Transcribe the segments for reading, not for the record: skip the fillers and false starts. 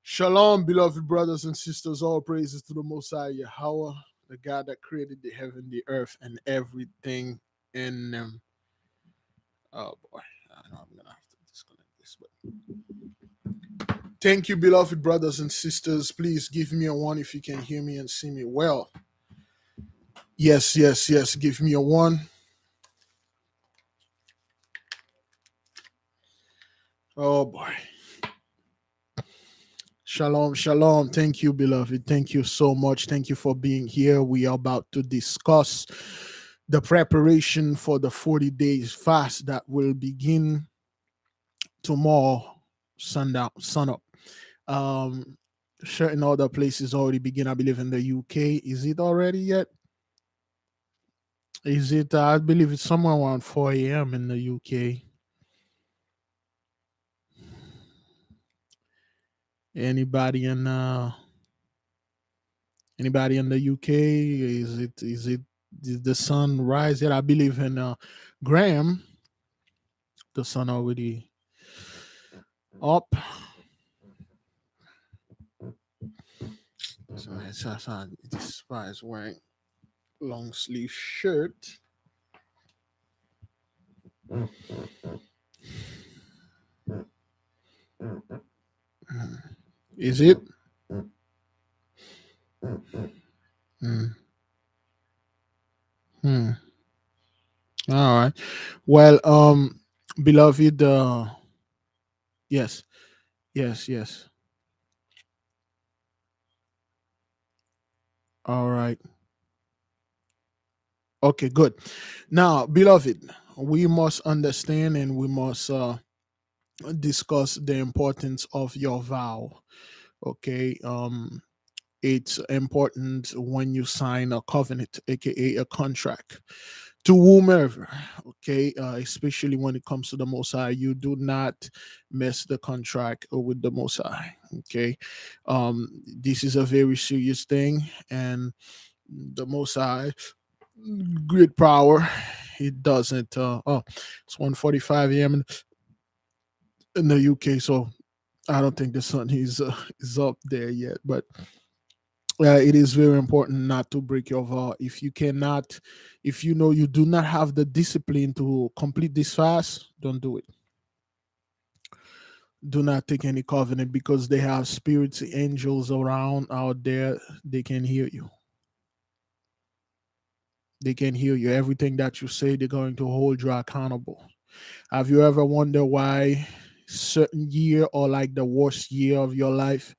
Shalom, beloved brothers and sisters. All praises to the Most High Yahweh, the God that created the heaven, the earth, and everything in them. Oh boy, I know I'm gonna have to disconnect this, but thank you, beloved brothers and sisters. Please give me a one if you can hear me and see me well. Yes, yes, yes. Give me a one. Oh boy. Shalom, shalom. Thank you, beloved. Thank you so much. Thank you for being here. We are about to discuss the preparation for the 40 days fast that will begin tomorrow, sundown, sunup. Certain other places already begin. I believe in the UK. Is it already yet? Is it? I believe it's somewhere around 4 a.m. in the UK. Anybody in the UK? Did the sun rise yet? I believe in Graham. The sun already up. So this guy is wearing long sleeve shirt. Is it? All right. Well, beloved, yes. All right. Okay, good. Now, beloved, we must understand and we must discuss the importance of your vow. Okay. It's important when you sign a covenant, aka a contract, to whomever. Okay, especially when it comes to the Most High, you do not mess the contract with the Most High. Okay, this is a very serious thing, and the Most High, great power. It doesn't. Oh, it's 1:45 a.m. in the UK, so I don't think the sun is up there yet, but it is very important not to break your vow. If you cannot, if you know you do not have the discipline to complete this fast, don't do it. Do not take any covenant because they have spirits, angels around out there. They can hear you. They can hear you. Everything that you say, they're going to hold you accountable. Have you ever wondered why certain year or like the worst year of your life?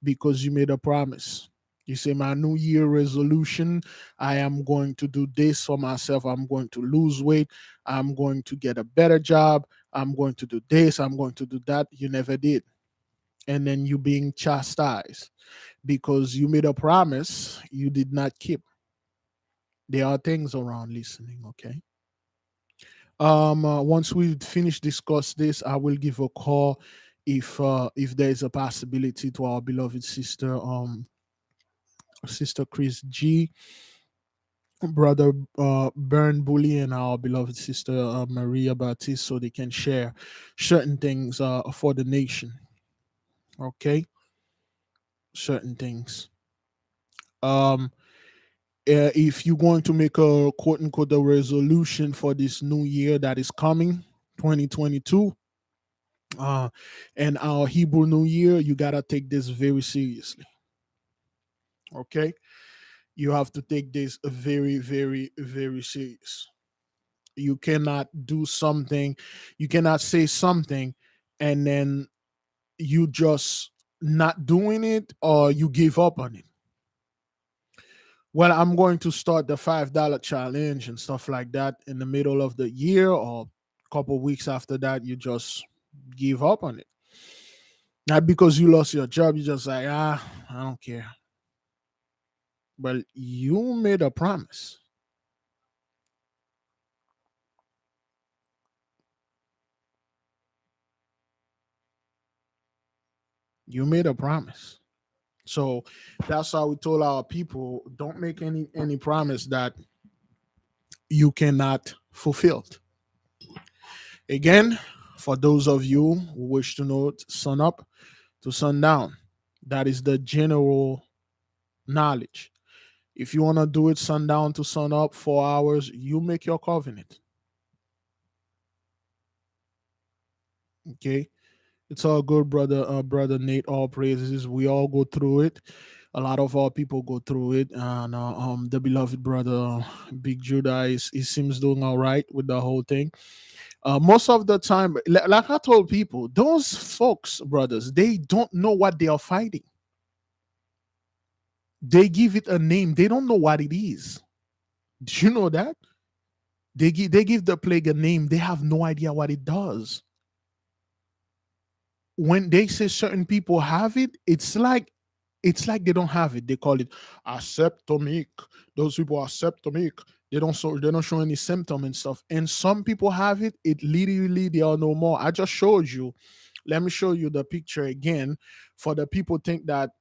Because you made a promise. You say, my new year resolution, I am going to do this for myself. I'm going to lose weight. I'm going to get a better job. I'm going to do this. I'm going to do that. You never did. And then you being chastised because you made a promise you did not keep. There are things around listening, okay? Once we finish discuss this, I will give a call if there is a possibility to our beloved sister Sister Chris G, Brother Bern Bully, and our beloved sister Maria Baptiste, so they can share certain things for the nation. Okay, certain things. Um, if you're going to make a quote unquote a resolution for this new year that is coming, 2022, uh, and our Hebrew New Year, you gotta take this very seriously. Okay, you have to take this very, very, very serious. You cannot do something, you cannot say something, and then you just not doing it or you give up on it. Well, I'm going to start the $5 challenge and stuff like that in the middle of the year, or a couple weeks after that you just give up on it. Not because you lost your job, you just like, I don't care. But you made a promise. You made a promise. So that's how we told our people, don't make any promise that you cannot fulfill. Again, for those of you who wish to know sun up to sundown, that is the general knowledge. If you want to do it sundown to sun up 4 hours, you make your covenant. Okay, it's all good, brother. Brother Nate, all praises. We all go through it. A lot of our people go through it, and the beloved brother Big Judah is he seems doing all right with the whole thing. Most of the time, like I told people, those folks, brothers, they don't know what they are fighting. They give it a name. They don't know what it is. Do you know that? They give the plague a name. They have no idea what it does. When they say certain people have it, it's like they don't have it. They call it aseptomic. Those people are septomic. They don't show any symptom and stuff. And some people have it. It literally they are no more. I just showed you. Let me show you the picture again. For the people think that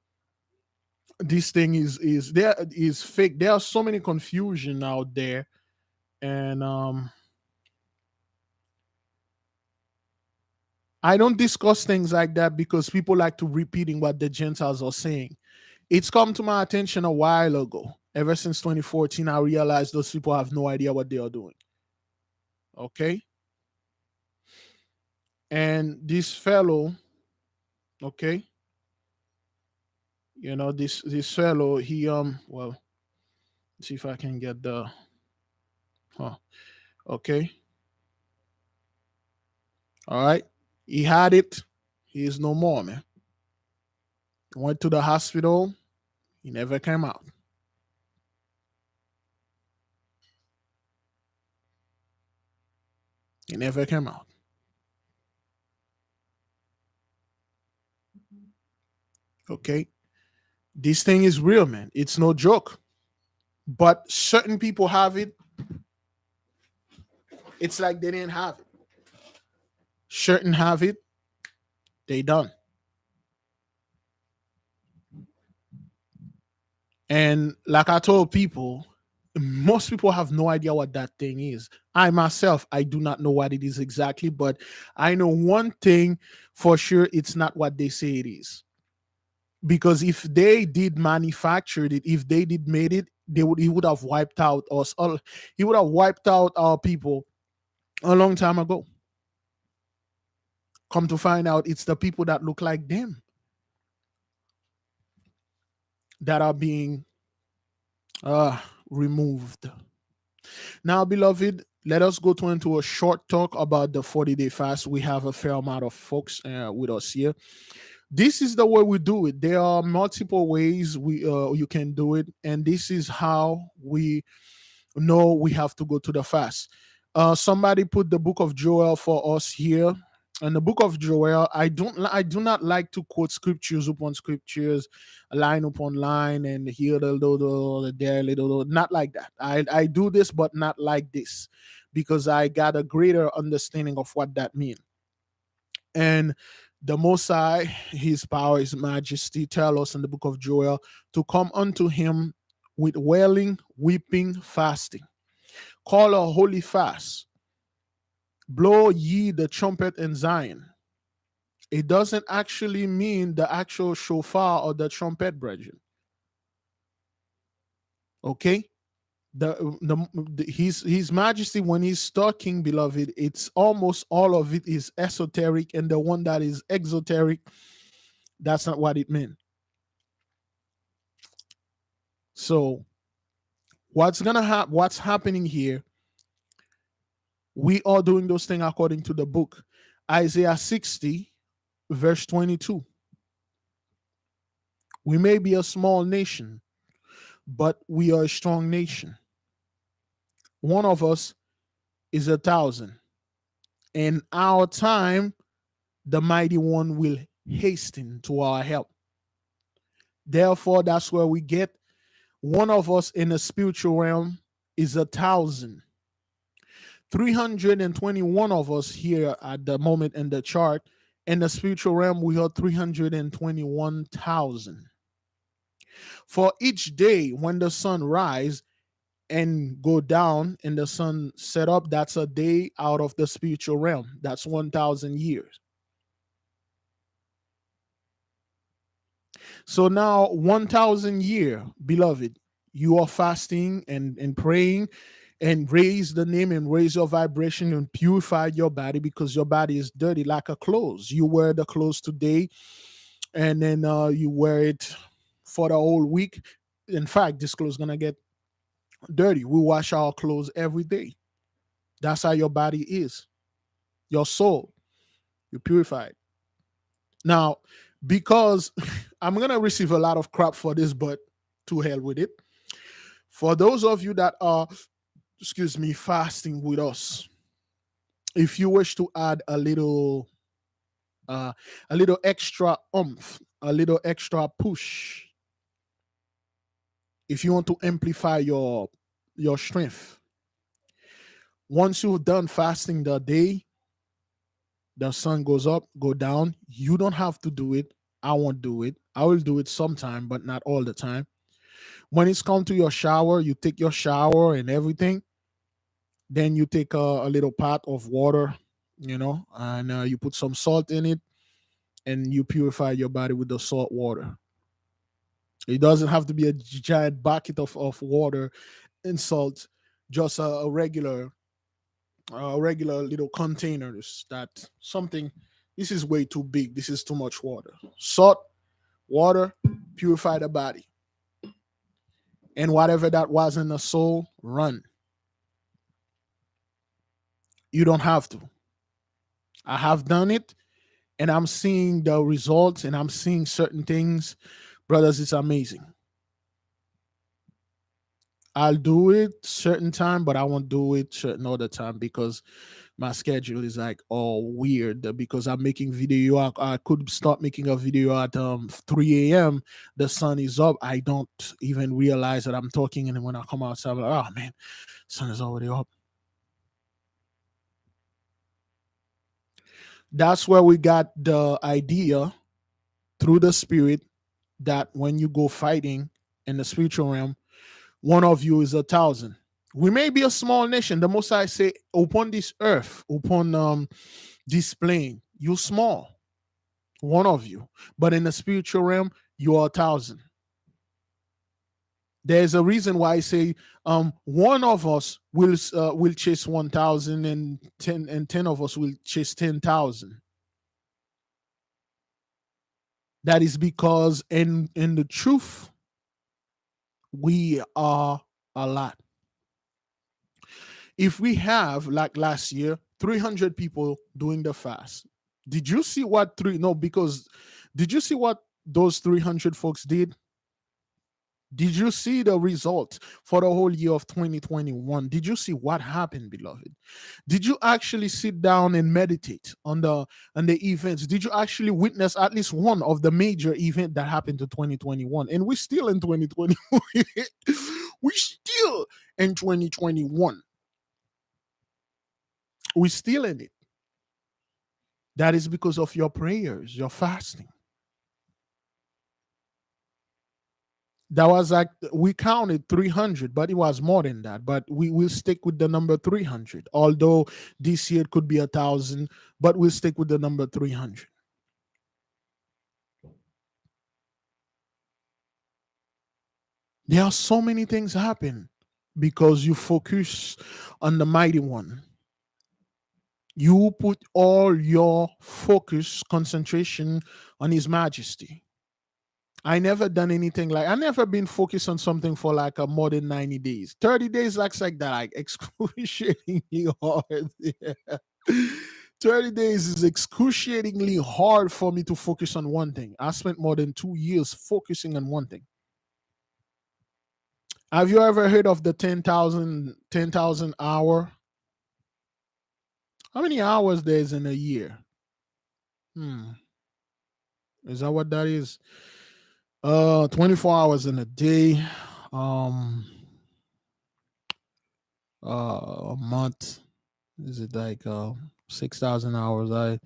this thing is there is fake. There are so many confusion out there, and I don't discuss things like that because people like to repeating what the Gentiles are saying. It's come to my attention a while ago. Ever since 2014, I realized those people have no idea what they are doing. Okay. And this fellow, okay, this fellow, he well, let's see if I can get the okay. All right. He had it. He is no more, man. Went to the hospital. He never came out. It never came out. Okay. This thing is real, man. It's no joke. But certain people have it. It's like they didn't have it. Certain have it. They done. And like I told people, most people have no idea what that thing is. I myself, I do not know what it is exactly, but I know one thing for sure: it's not what they say it is. Because if they did manufacture it, if they did made it, he would have wiped out us all. He would have wiped out our people a long time ago. Come to find out, it's the people that look like them that are being removed. Now, beloved, let us go to into a short talk about the 40-day fast. We have a fair amount of folks with us here. This is the way we do it. There are multiple ways we you can do it, and this is how we know we have to go to the fast. Somebody put the book of Joel for us here. In the book of Joel, I do not like to quote scriptures upon scriptures, line upon line, and here a little, there a little, not like that. I do this, but not like this, because I got a greater understanding of what that means. And the Most High, His power, His majesty, tell us in the book of Joel to come unto Him with wailing, weeping, fasting. Call a holy fast. Blow ye the trumpet in Zion. It doesn't actually mean the actual shofar or the trumpet, brethren. Okay? His majesty, when he's talking, beloved, it's almost all of it is esoteric, and the one that is exoteric, that's not what it meant. So what's happening here, we are doing those things according to the book. Isaiah 60 verse 22. We may be a small nation, but we are a strong nation. One of us is 1,000. In our time, the mighty one will hasten to our help. Therefore, that's where we get one of us in the spiritual realm is 1,000. 321 of us here at the moment in the chart. In the spiritual realm, we are 321,000. For each day when the sun rise and go down and the sun set up, that's a day out of the spiritual realm. That's 1,000 years. So now 1,000 year, beloved, you are fasting and praying and raise the name and raise your vibration and purify your body, because your body is dirty like a clothes. You wear the clothes today and then you wear it for the whole week. In fact, this clothes gonna get dirty. We wash our clothes every day. That's how your body is. Your soul, you purify it. Now, because I'm gonna receive a lot of crap for this, but to hell with it. For those of you that are, excuse me, fasting with us, if you wish to add a little extra oomph, a little extra push, if you want to amplify your strength, once you've done fasting the day, the sun goes up, go down. You don't have to do it. I won't do it. I will do it sometime, but not all the time. When it's come to your shower, you take your shower and everything. Then you take a little pot of water, and you put some salt in it, and you purify your body with the salt water. It doesn't have to be a giant bucket of water and salt, just a regular little containers that something. This is way too big. This is too much water. Salt, water, purify the body. And whatever that was in the soul, run. You don't have to. I have done it, and I'm seeing the results, and I'm seeing certain things. Brothers, it's amazing. I'll do it certain time, but I won't do it certain other time because my schedule is like all weird. Because I'm making video, I could start making a video at 3 a.m. The sun is up. I don't even realize that I'm talking, and when I come outside, I'm like, oh man, sun is already up. That's where we got the idea through the spirit that when you go fighting in the spiritual realm, one of you is 1,000. We may be a small nation. The Most High say, upon this earth, upon this plane, you small, one of you. But in the spiritual realm, you are 1,000. There's a reason why I say one of us will chase 1,000, and 10 of us will chase 10,000. That is because in the truth, we are a lot. If we have, like last year, 300 people doing the fast, did you see what three? No, because did you see what those 300 folks did? Did you see the result for the whole year of 2021? Did you see what happened, beloved? Did you actually sit down and meditate on the events? Did you actually witness at least one of the major event that happened to 2021? And we're still in 2020. We're still in 2021. We're still in it. That is because of your prayers, your fasting. That was like we counted 300, but it was more than that. But we will stick with the number 300. Although this year it could be 1,000, but we'll stick with the number 300. There are so many things happen because you focus on the mighty one. You put all your focus, concentration on his majesty. I never done anything like I never been focused on something for like a more than 90 days. 30 days like that, like excruciatingly hard. Yeah. 30 days is excruciatingly hard for me to focus on one thing. I spent more than 2 years focusing on one thing. Have you ever heard of the 10,000 hour? How many hours there is in a year? Hmm. Is that what that is? 24 hours in a day. Um a month. Is it like 6,000 hours?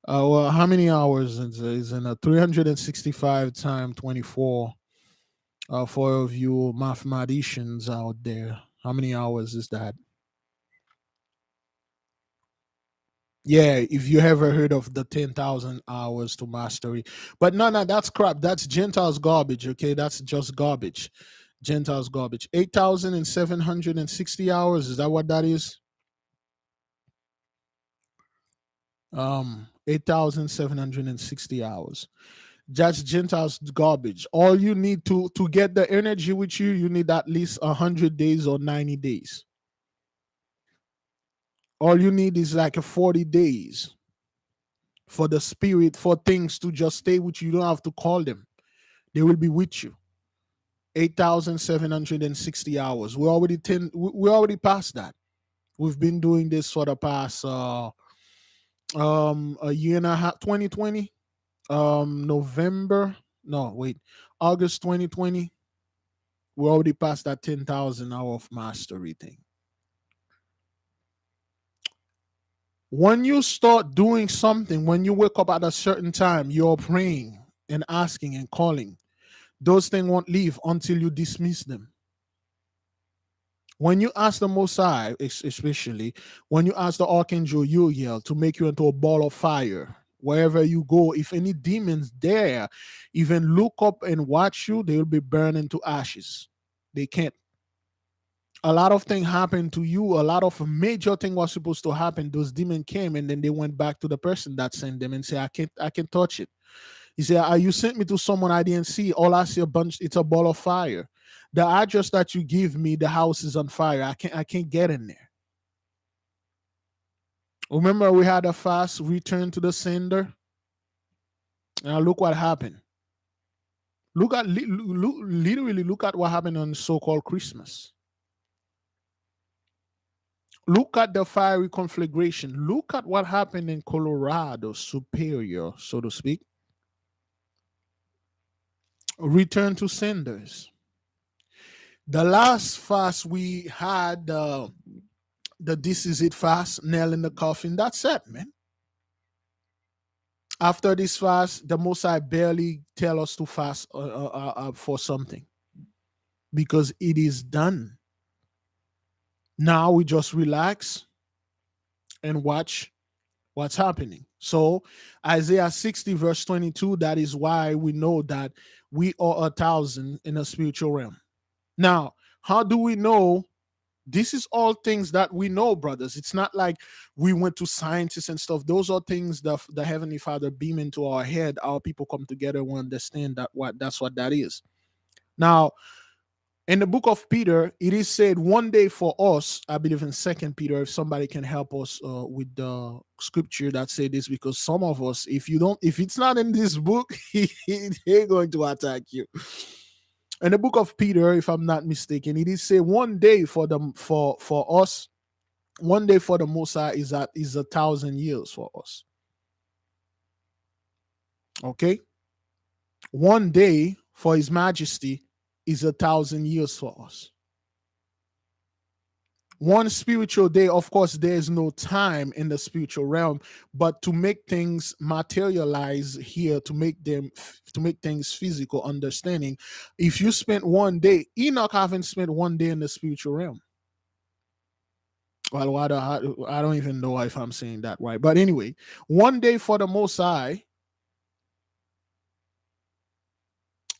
Well, how many hours is in a 365 times 24? For of you mathematicians out there, how many hours is that? Yeah, if you ever heard of the 10,000 hours to mastery. But no, that's crap. That's Gentiles garbage, okay? That's just garbage. Gentiles garbage. 8,760 hours, is that what that is? 8,760 hours. That's Gentiles garbage. All you need to get the energy with you, you need at least 100 days or 90 days. All you need is like a 40 days for the spirit, for things to just stay with you. You don't have to call them. They will be with you. 8,760 hours. We already passed that. We've been doing this for the past a year and a half, 2020. November. No, wait. August 2020. We already passed that 10,000 hour of mastery thing. When you start doing something, when you wake up at a certain time, you're praying and asking and calling. Those things won't leave until you dismiss them. When you ask the Most High, especially when you ask the Archangel Uriel to make you into a ball of fire, wherever you go, if any demons dare even look up and watch you, they will be burned into ashes. They can't. A lot of things happened to you. A lot of major thing was supposed to happen. Those demons came and then they went back to the person that sent them and say, I can't touch it. He said, you sent me to someone I didn't see. All I see a bunch, it's a ball of fire. The address that you give me, the house is on fire. I can't get in there. Remember, we had a fast return to the sender. Now look what happened. Literally look at what happened on so-called Christmas. Look at the fiery conflagration. Look at what happened in Colorado, Superior, so to speak. Return to senders. The last fast we had, the this is it fast, nail in the coffin. That's it, man. After this fast, the Most High barely tell us to fast for something because it is done. Now we just relax and watch what's happening. So Isaiah 60 verse 22, that is why we know that we are 1,000 in a spiritual realm. Now, how do we know? This is all things that we know, brothers. It's not like we went to scientists and stuff. Those are things that the Heavenly Father beam into our head. Our people come together and understand that that's what that is. Now, in the book of Peter, it is said one day for us. I believe in Second Peter. If somebody can help us with the scripture that say this, because some of us, if it's not in this book, they're going to attack you. In the book of Peter, if I'm not mistaken, it is say one day for them for us, one day for the Most High is 1,000 years for us. Okay, one day for His Majesty is 1,000 years for us. One spiritual day, of course, there is no time in the spiritual realm, but to make things materialize here, to make things physical, understanding. If you spent one day, Enoch haven't spent one day in the spiritual realm. Well, I don't even know if I'm saying that right, but anyway, one day for the Most High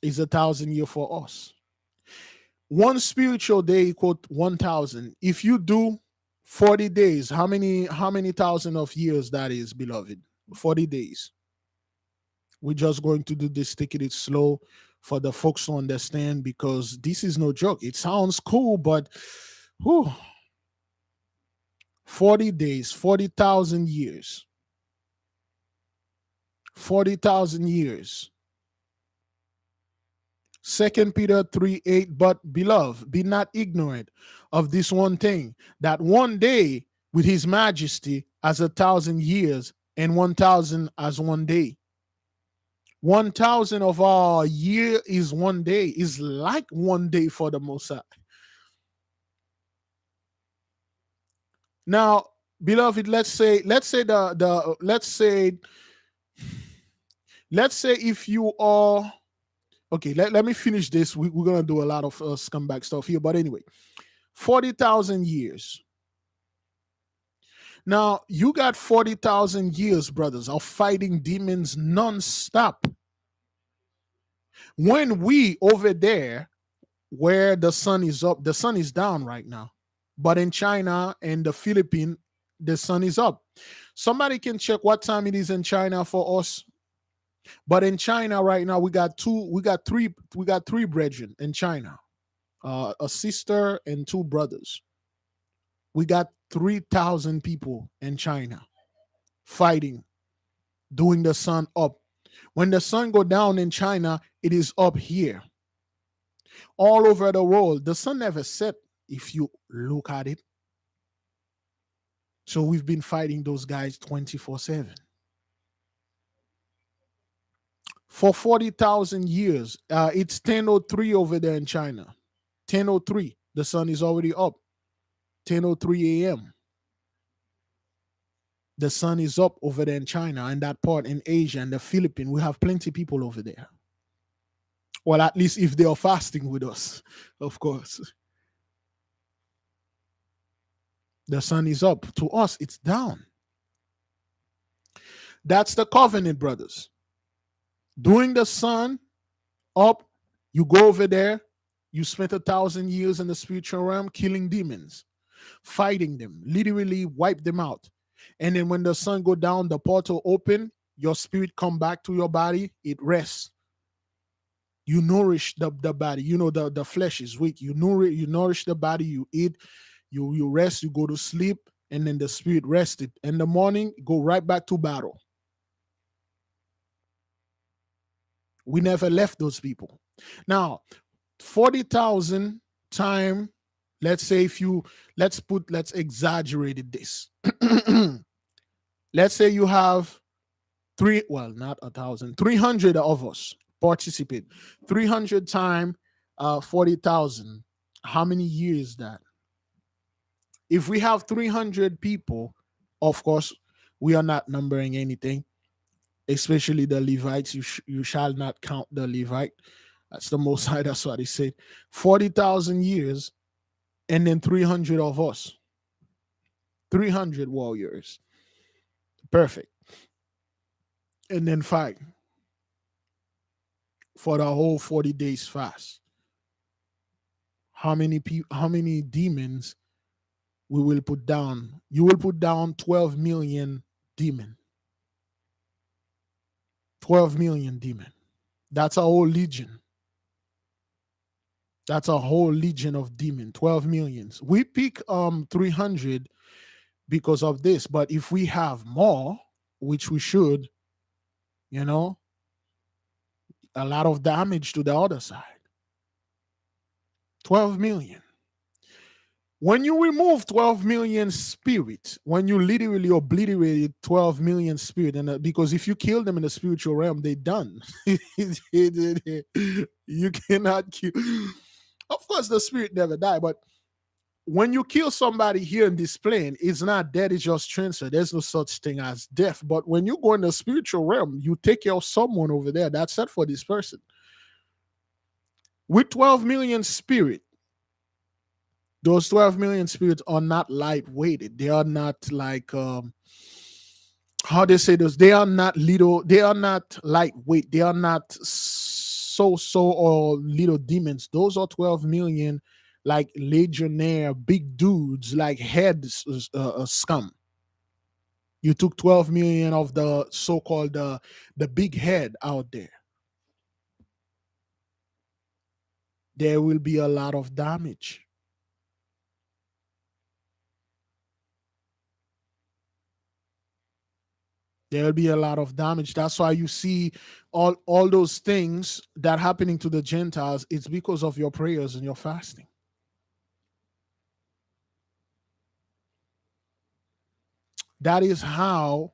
is 1,000 years for us. One spiritual day equal 1,000. If you do 40 days, how many thousand of years that is, beloved? 40 days. We're just going to do this, taking it slow for the folks to understand, because this is no joke. It sounds cool, but whew, 40 days, 40,000 years. 40,000 years. 2 Peter 3:8, but beloved, be not ignorant of this one thing, that one day with His Majesty as 1,000 years, and 1,000 as one day. 1,000 of our year is one day, is like one day for the Most High. Now, beloved, let's say if you are okay, let me finish this. We're gonna do a lot of scumbag stuff here, but anyway, 40,000 years. Now you got 40,000 years, brothers, of fighting demons non-stop. When we over there, where the sun is up, the sun is down right now, but in China and the Philippines, the sun is up. Somebody can check what time it is in China for us. But in China right now, we got three brethren in China, a sister and two brothers. We got 3,000 people in China fighting, doing the sun up. When the sun go down in China, it is up here. All over the world, the sun never set if you look at it. So we've been fighting those guys 24/7. For 40,000 years. It's 10:03 over there in China. 10:03. The sun is already up. 10:03 a.m. The sun is up over there in China and that part in Asia and the Philippines. We have plenty of people over there. Well, at least if they are fasting with us, of course. The sun is up. To us, it's down. That's the covenant, brothers. During the sun up, you go over there, you spent 1,000 years in the spiritual realm killing demons, fighting them, literally wipe them out. And then when the sun go down, the portal open, your spirit come back to your body, it rests. You nourish the body. You know, the flesh is weak. You nourish the body, you eat, you rest, you go to sleep, and then the spirit rested. In the morning, go right back to battle. We never left those people. Now, 40,000 time, let's say if you, let's exaggerate it this. Let's say you have three, well, not 1,000, 300 of us participate. 300 time 40,000. How many years that? If we have 300 people, of course, we are not numbering anything, especially the Levites. You shall not count the Levite. That's the most high. That's what he said. 40,000 years, and then 300 of us, 300 warriors. Perfect. And then fight for the whole 40 days fast. How many people, how many demons we will put down? You will put down 12 million demon. 12 million demon. That's a whole legion. That's a whole legion of demon. 12 millions. We pick 300 because of this, but if we have more, which we should, you know, a lot of damage to the other side. 12 million. When you remove 12 million spirit, when you literally obliterated 12 million spirit, and because if you kill them in the spiritual realm, they're done. You cannot kill. Of course, the spirit never die, but when you kill somebody here in this plane, it's not death, it's just transfer. There's no such thing as death. But when you go in the spiritual realm, you take care of someone over there. That's it for this person. With 12 million spirit, those 12 million spirits are not lightweighted. They are not like how they say this. They are not little, they are not lightweight. They are not so or little demons. Those are 12 million like legionnaire big dudes, like head scum. You took 12 million of the so-called the big head out there. There will be a lot of damage. There will be a lot of damage. That's why you see all those things that happening to the Gentiles. It's because of your prayers and your fasting. That is how,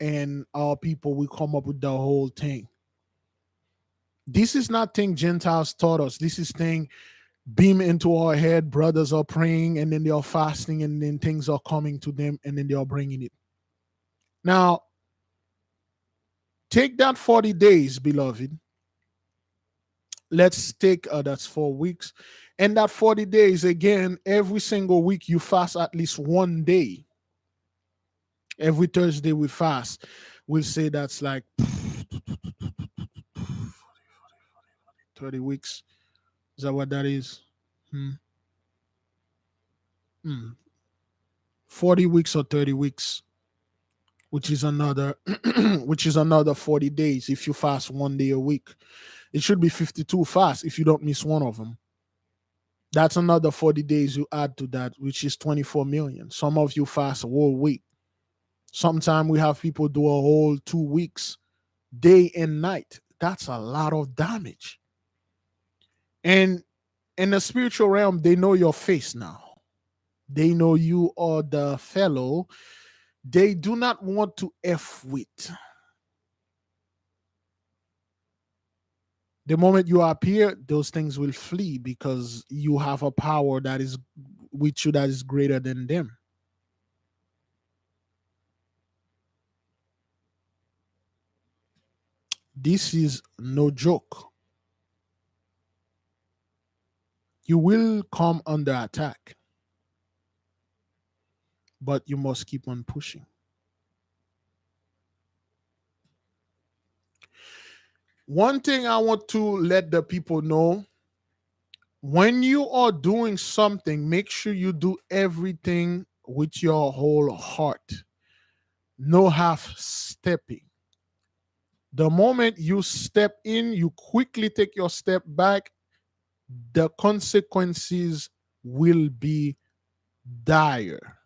and our people will come up with the whole thing. This is not thing Gentiles taught us. This is thing beam into our head. Brothers are praying, and then they are fasting, and then things are coming to them, and then they are bringing it. Now, take that 40 days, beloved. Let's take that's 4 weeks. And that 40 days, again, every single week you fast at least one day. Every Thursday we fast. We'll say that's like 30 weeks. Is that what that is? Hmm. 40 weeks or 30 weeks, which is another which is another 40 days if you fast one day a week. It should be 52 fast if you don't miss one of them. That's another 40 days you add to that, which is 24 million. Some of you fast a whole week. Sometimes we have people do a whole 2 weeks, day and night. That's a lot of damage. And in the spiritual realm, they know your face now. They know you are the fellow they do not want to F with. The moment you appear, those things will flee because you have a power that is with you that is greater than them. This is no joke. You will come under attack, but you must keep on pushing. One thing I want to let the people know, when you are doing something, make sure you do everything with your whole heart. No half stepping. The moment you step in, you quickly take your step back, the consequences will be dire.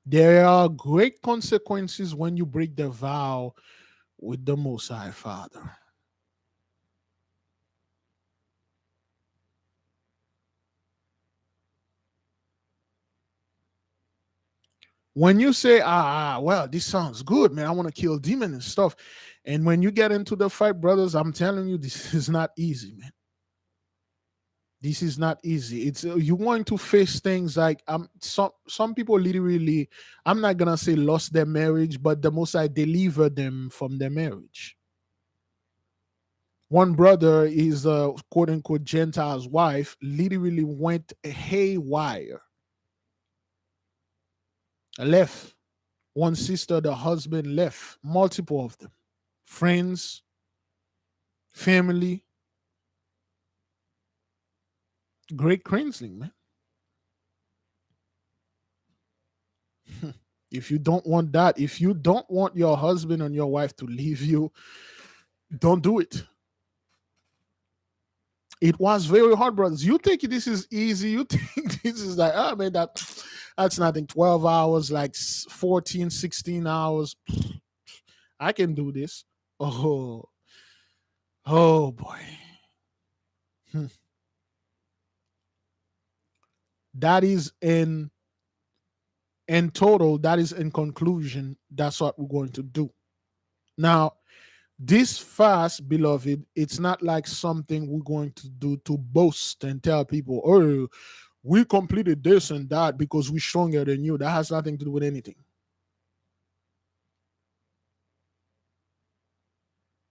There are great consequences when you break the vow with the Most High Father. When you say, well, this sounds good, man, I want to kill demons and stuff. And when you get into the fight, brothers, I'm telling you, this is not easy, man. This is not easy. It's you're going to face things like some people literally, I'm not gonna say lost their marriage, but the Most High delivered them from their marriage. One brother is a quote unquote Gentile's wife, literally went haywire, left. One sister, the husband left, multiple of them, friends, family. Great cleansing, man. If you don't want that, if you don't want your husband and your wife to leave you, don't do it. It was very hard, brothers. You think this is easy? You think this is like, oh man, that's nothing. 12 hours, like 14, 16 hours. I can do this. Oh, oh boy. Hmm. That is in total, that is in conclusion, that's what we're going to do. Now, this fast, beloved, it's not like something we're going to do to boast and tell people, oh, we completed this and that because we're stronger than you. That has nothing to do with anything.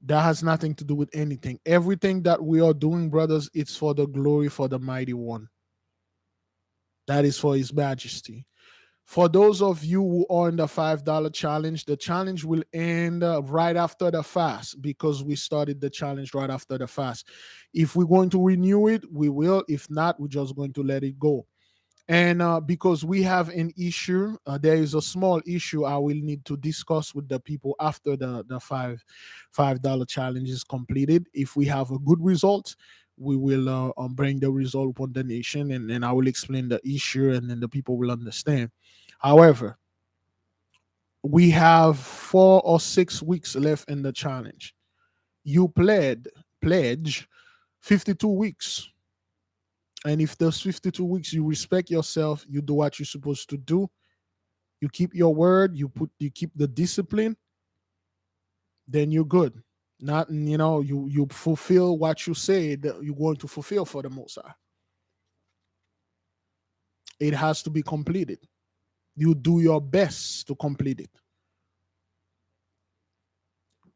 That has nothing to do with anything. Everything that we are doing, brothers, it's for the glory for the mighty one. That is for his majesty. For those of you who are in the $5 challenge, the challenge will end right after the fast because we started the challenge right after the fast. If we're going to renew it, we will. If not, we're just going to let it go. And because we have an issue, there is a small issue I will need to discuss with the people after the $5 challenge is completed. If we have a good result, we will bring the result upon the nation, and I will explain the issue, and then the people will understand. However, we have 4 or 6 weeks left in the challenge. You pledge 52 weeks. And if those 52 weeks you respect yourself, you do what you're supposed to do, you keep your word, you keep the discipline, then you're good. Not you fulfill what you say that you're going to fulfill for the Most High. It has to be completed. You do your best to complete it.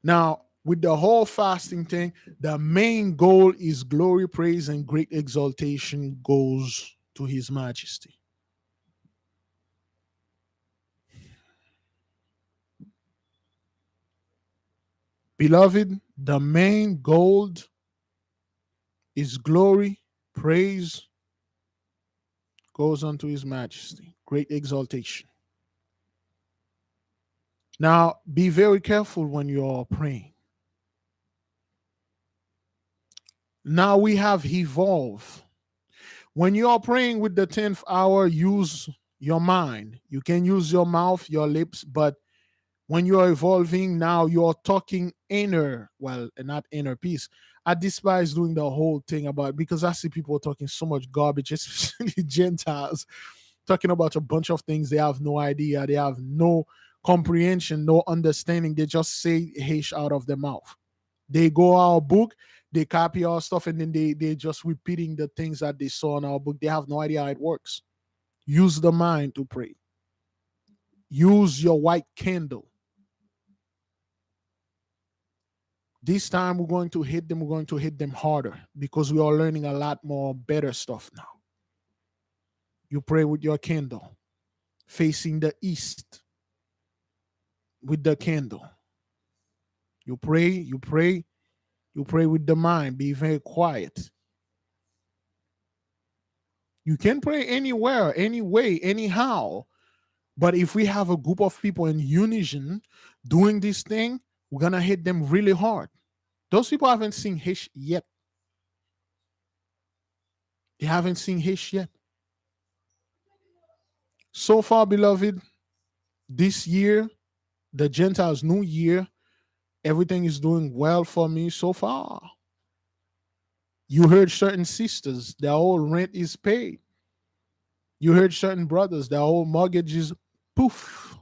Now, with the whole fasting thing, the main goal is glory, praise, and great exaltation goes to His Majesty. Beloved, the main goal is glory, praise goes unto His Majesty, great exaltation. Now, be very careful when you're praying. Now we have evolved. When you are praying with the 10th hour, use your mind. You can use your mouth, your lips, but when you are evolving, now you're talking inner, well, not inner peace. I despise doing the whole thing about, because I see people talking so much garbage, especially Gentiles, talking about a bunch of things they have no idea, they have no comprehension, no understanding. They just say H out of their mouth. They go our book, they copy our stuff, and then they just repeating the things that they saw in our book. They have no idea how it works. Use the mind to pray. Use your white candle. This time we're going to hit them, we're going to hit them harder because we are learning a lot more better stuff now. You pray with your candle, facing the east with the candle. You pray, you pray, you pray with the mind. Be very quiet. You can pray anywhere, any way, anyhow. But if we have a group of people in unison doing this thing, we're going to hit them really hard. Those people haven't seen Hish yet. They haven't seen Hish yet. So far, beloved, this year, the Gentiles' New Year, Everything is doing well for me so far. You heard certain sisters, their whole rent is paid. You heard certain brothers, their whole mortgage is poof.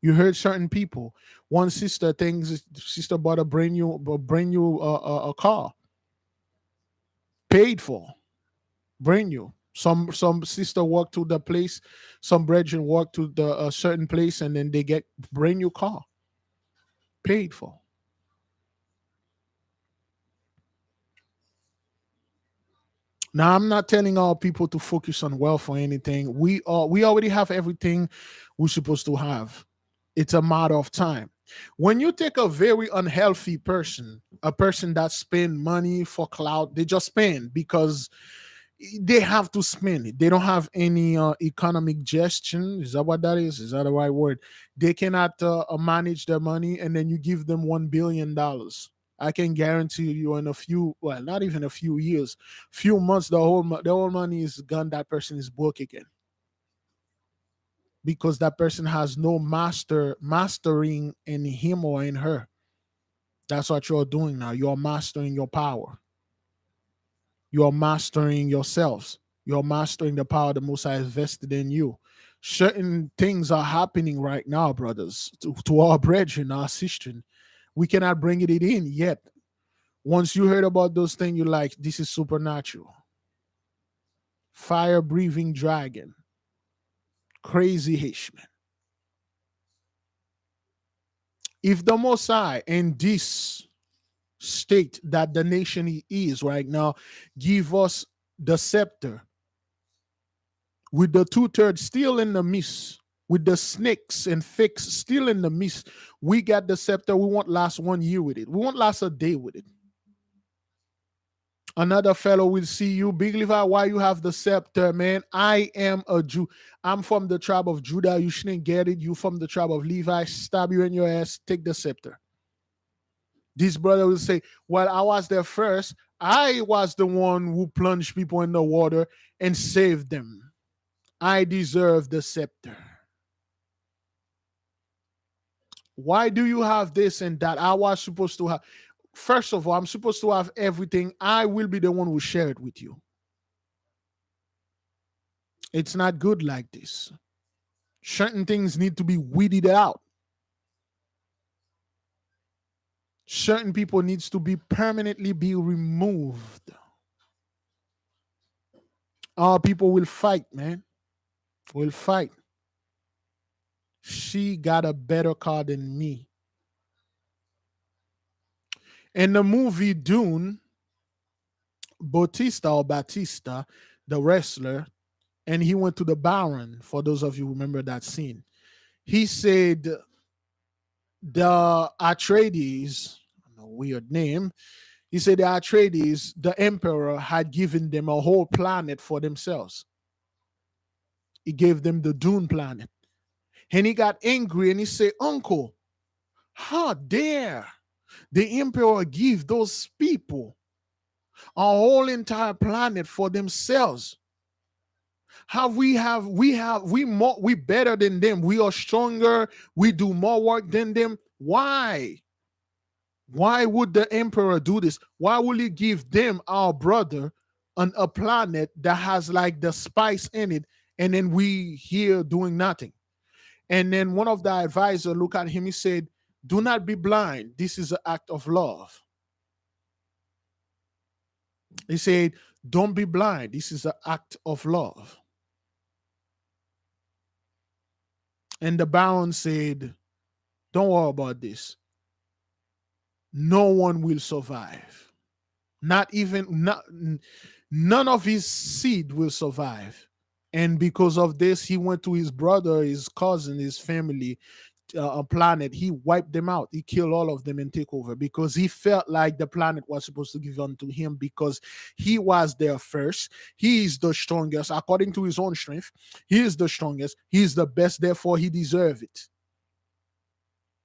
You heard certain people. One sister thinks sister bought a car, paid for, brand new. Some sister walk to the place, some brethren walk to the certain place, and then they get brand new car, paid for. Now I'm not telling all people to focus on wealth or anything. We already have everything we're supposed to have. It's a matter of time. When you take a very unhealthy person, a person that spend money for clout, they just spend because they have to spend it. They don't have any economic gestion. Is that what that is? Is that the right word? They cannot manage their money, and then you give them $1 billion. I can guarantee you, in a few, well, not even a few years, few months, the whole money is gone. That person is broke again because that person has no mastering in him or in her. That's what you're doing now. You're mastering your power. You're mastering yourselves. You're mastering the power the Most High has vested in you. Certain things are happening right now, brothers, to our brethren, our sisters. We cannot bring it in yet. Once you heard about those things, you're like, this is supernatural. Fire breathing dragon, crazy Hishman. If the Most High in this state that the nation is right now give us the scepter with the two-thirds still in the mist, with the snakes and fakes still in the mist, we got the scepter. We won't last 1 year with it. We won't last a day with it. Another fellow will see you, Big Levi, why you have the scepter, man? I am a Jew. I'm from the tribe of Judah. You shouldn't get it. You from the tribe of Levi. Stab you in your ass. Take the scepter. This brother will say, well, I was there first. I was the one who plunged people in the water and saved them. I deserve the scepter. Why do you have this and that? I was supposed to have. First of all, I'm supposed to have everything. I will be the one who share it with you. It's not good like this. Certain things need to be weeded out. Certain people needs to be permanently be removed. Our people will fight, man. Will fight. She got a better car than me. In the movie Dune, Batista, the wrestler, and he went to the Baron. For those of you who remember that scene, he said the Atreides, a weird name. He said the Atreides, the emperor, had given them a whole planet for themselves. He gave them the Dune planet. And he got angry and he said, Uncle, how dare the emperor give those people a whole entire planet for themselves? How we better than them. We are stronger. We do more work than them. Why? Why would the emperor do this? Why will he give them, our brother, on a planet that has like the spice in it, and then we here doing nothing? And then one of the advisors looked at him. He said, do not be blind. This is an act of love. He said, don't be blind. This is an act of love. And the Baron said, don't worry about this. No one will survive. None of his seed will survive. And because of this, he went to his brother, his cousin, his family, a planet. He wiped them out. He killed all of them and take over because he felt like the planet was supposed to give unto him because he was there first. He is the strongest according to his own strength. He is the strongest. He is the best. Therefore, he deserves it.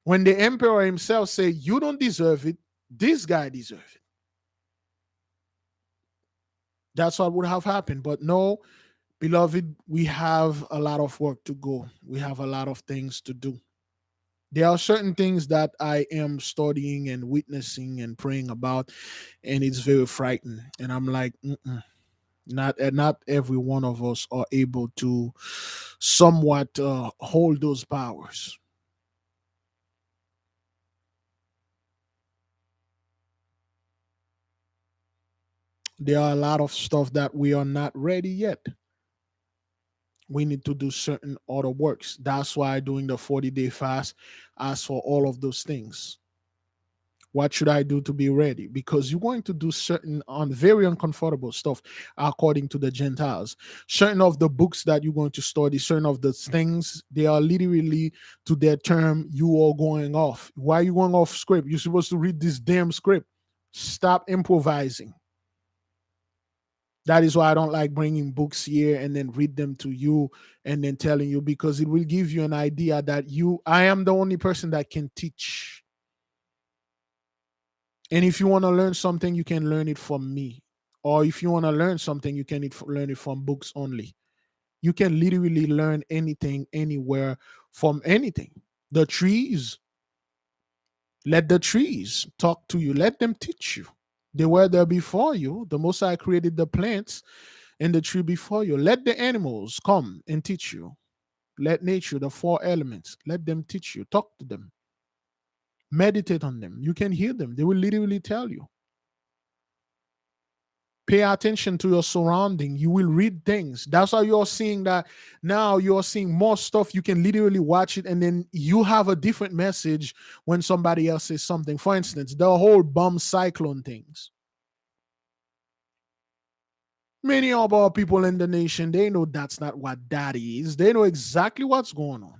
When the emperor himself said, you don't deserve it, this guy deserves it. That's what would have happened. But no, beloved, we have a lot of work to go. We have a lot of things to do. There are certain things that I am studying and witnessing and praying about, and it's very frightening. And I'm like, mm-mm. Not every one of us are able to somewhat hold those powers. There are a lot of stuff that we are not ready yet. We need to do certain other works. That's why doing the 40-day fast asks for all of those things. What should I do to be ready? Because you're going to do certain very uncomfortable stuff according to the Gentiles. Certain of the books that you're going to study, certain of the things, they are literally to their term, you are going off. Why are you going off script? You're supposed to read this damn script. Stop improvising. That is why I don't like bringing books here and then read them to you and then telling you, because it will give you an idea that I am the only person that can teach. And if you want to learn something, you can learn it from me. Or if you want to learn something, you can learn it from books only. You can literally learn anything, anywhere, from anything. The trees, let the trees talk to you, let them teach you. They were there before you. The Most High created the plants and the tree before you. Let the animals come and teach you. Let nature, the four elements, let them teach you. Talk to them. Meditate on them. You can hear them. They will literally tell you. Pay attention to your surrounding. You will read things. That's how you're seeing that now. You're seeing more stuff. You can literally watch it, and then you have a different message when somebody else says something. For instance, the whole bomb cyclone things. Many of our people in the nation, they know that's not what that is. They know exactly what's going on.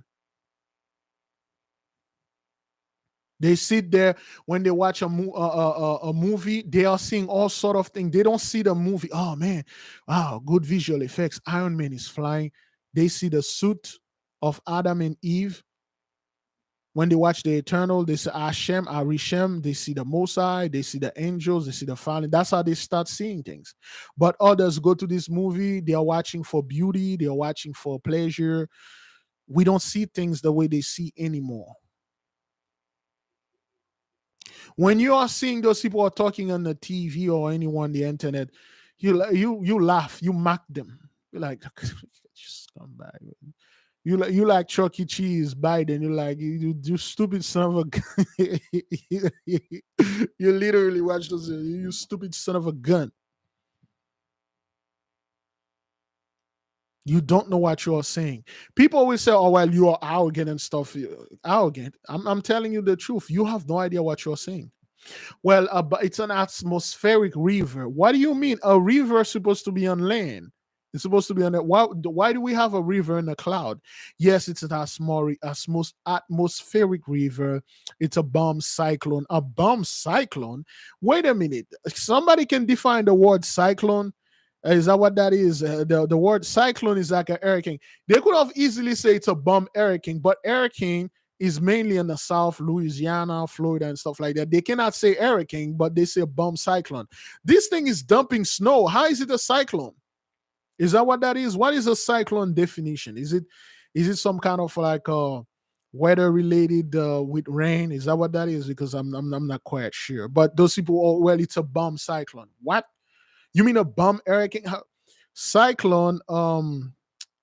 They sit there when they watch a movie. They are seeing all sort of things. They don't see the movie. Oh man, wow, good visual effects. Iron Man is flying. They see the suit of Adam and Eve. When they watch the Eternal, they see Hashem, Arishem. They see the Mosai. They see the angels. They see the Famine. That's how they start seeing things. But others go to this movie. They are watching for beauty. They are watching for pleasure. We don't see things the way they see anymore. When you are seeing those people are talking on the TV or anyone on the internet, you laugh, you mock them. You're like, just come back. You like Chuck E. Cheese, Biden. You're like, you stupid son of a gun. You literally watch those, you stupid son of a gun. You don't know what you are saying. People always say, oh, well, you are arrogant and stuff. Arrogant. I'm telling you the truth. You have no idea what you're saying. Well, but it's an atmospheric river. What do you mean? A river is supposed to be on land. It's supposed to be on the, why do we have a river in a cloud? Yes, it's an atmospheric river. It's a bomb cyclone. A bomb cyclone? Wait a minute. Somebody can define the word cyclone. Is that what that is? The word cyclone is like a hurricane. They could have easily said it's a bomb hurricane, but hurricane is mainly in the South, Louisiana, Florida, and stuff like that. They cannot say hurricane, but they say bomb cyclone. This thing is dumping snow. How is it a cyclone? Is that what that is? What is a cyclone definition? Is it some kind of like weather related with rain? Is that what that is? Because I'm not quite sure. But those people, oh well, it's a bomb cyclone. What? You mean a bomb hurricane? Cyclone,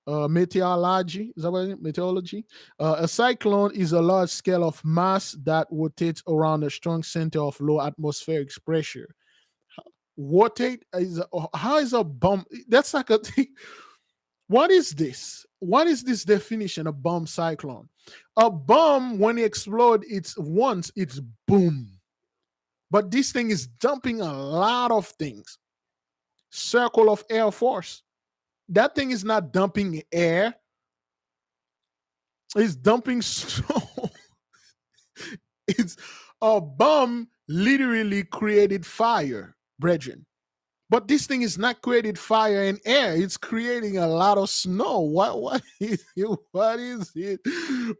meteorology, is that what it is? Meteorology? A cyclone is a large scale of mass that rotates around a strong center of low atmospheric pressure. Rotate is how is a bomb? That's like a thing. What is this? What is this definition of bomb cyclone? A bomb, when it explodes, it's boom. But this thing is dumping a lot of things. Circle of air force. That thing is not dumping air, it's dumping snow. It's a bomb literally created fire, brethren. But this thing is not created fire and air. It's creating a lot of snow. What is it? What is it?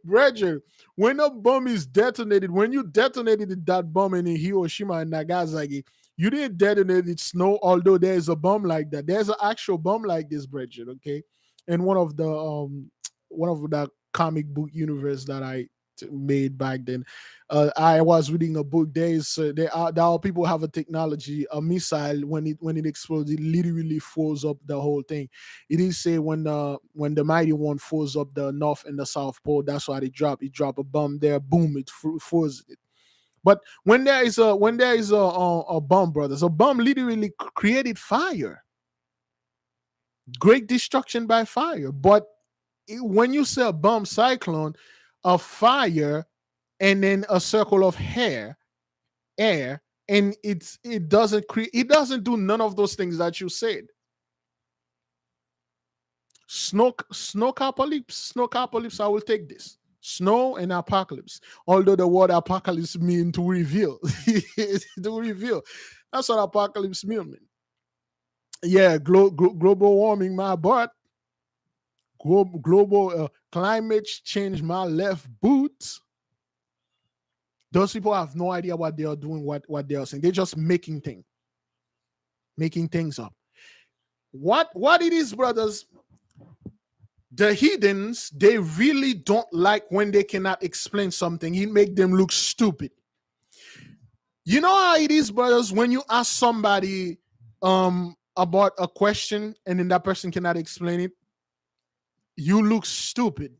Brethren, when a bomb is detonated, when you detonated that bomb in Hiroshima and Nagasaki, you didn't detonate it snow, although there's a bomb like that. There's an actual bomb like this, brethren, okay? In one of the comic book universe that I made back then. I was reading a book. There are people have a technology, a missile when it explodes, it literally froze up the whole thing. It is say when the mighty one froze up the north and the south pole, that's why it dropped. It dropped a bomb there, boom, it froze it. But when there is a bomb, brothers, a bomb literally created fire, great destruction by fire. But when you say a bomb cyclone, a fire and then a circle of air, and it doesn't do none of those things that you said. Snow apocalypse, I will take this. Snow and apocalypse. Although the word apocalypse mean to reveal. To reveal. That's what apocalypse mean. Yeah, global warming, my butt. Global climate change, my left boot. Those people have no idea what they are doing, what they are saying. They're just making things up. What it is, brothers, the heathens, they really don't like when they cannot explain something. It make them look stupid. You know how it is, brothers, when you ask somebody about a question and then that person cannot explain it, you look stupid.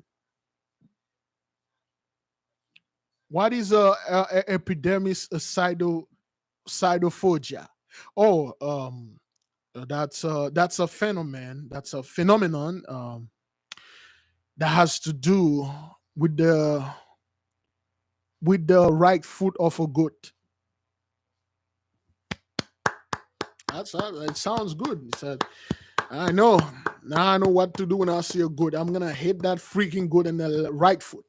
What is a epidermis cytophagia? Oh, that's a phenomenon. That's a phenomenon that has to do with the right foot of a goat. It sounds good. It said, I know. Now I know what to do when I see a goat. I'm gonna hit that freaking goat in the right foot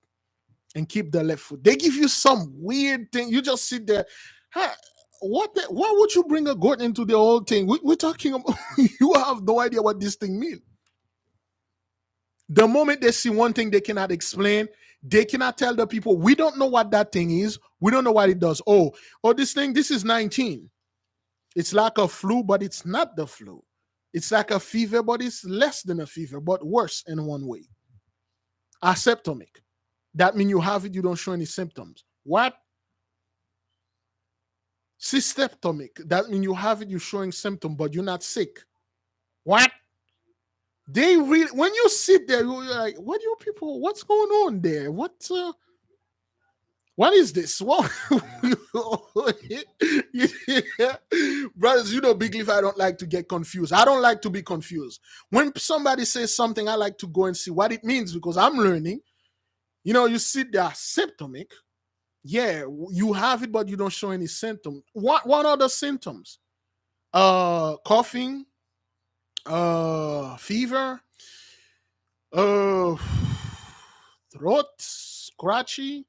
and keep the left foot. They give you some weird thing. You just sit there. Why would you bring a goat into the whole thing? We're talking about you have no idea what this thing means. The moment they see one thing they cannot explain, they cannot tell the people, we don't know what that thing is. We don't know what it does. Oh, this thing, this is 19. It's like a flu, but it's not the flu. It's like a fever, but it's less than a fever, but worse in one way. Asymptomatic. That means you have it, you don't show any symptoms. What? Symptomatic. That means you have it, you're showing symptoms, but you're not sick. What? They really, when you sit there, you're like, what do you people, what's going on there? What is this? What? Yeah. Brothers, you know, Big Leaf, I don't like to get confused. I don't like to be confused. When somebody says something, I like to go and see what it means because I'm learning. You know, you sit there, symptomatic. Yeah, you have it, but you don't show any symptoms. What are the symptoms? Coughing, fever, throat scratchy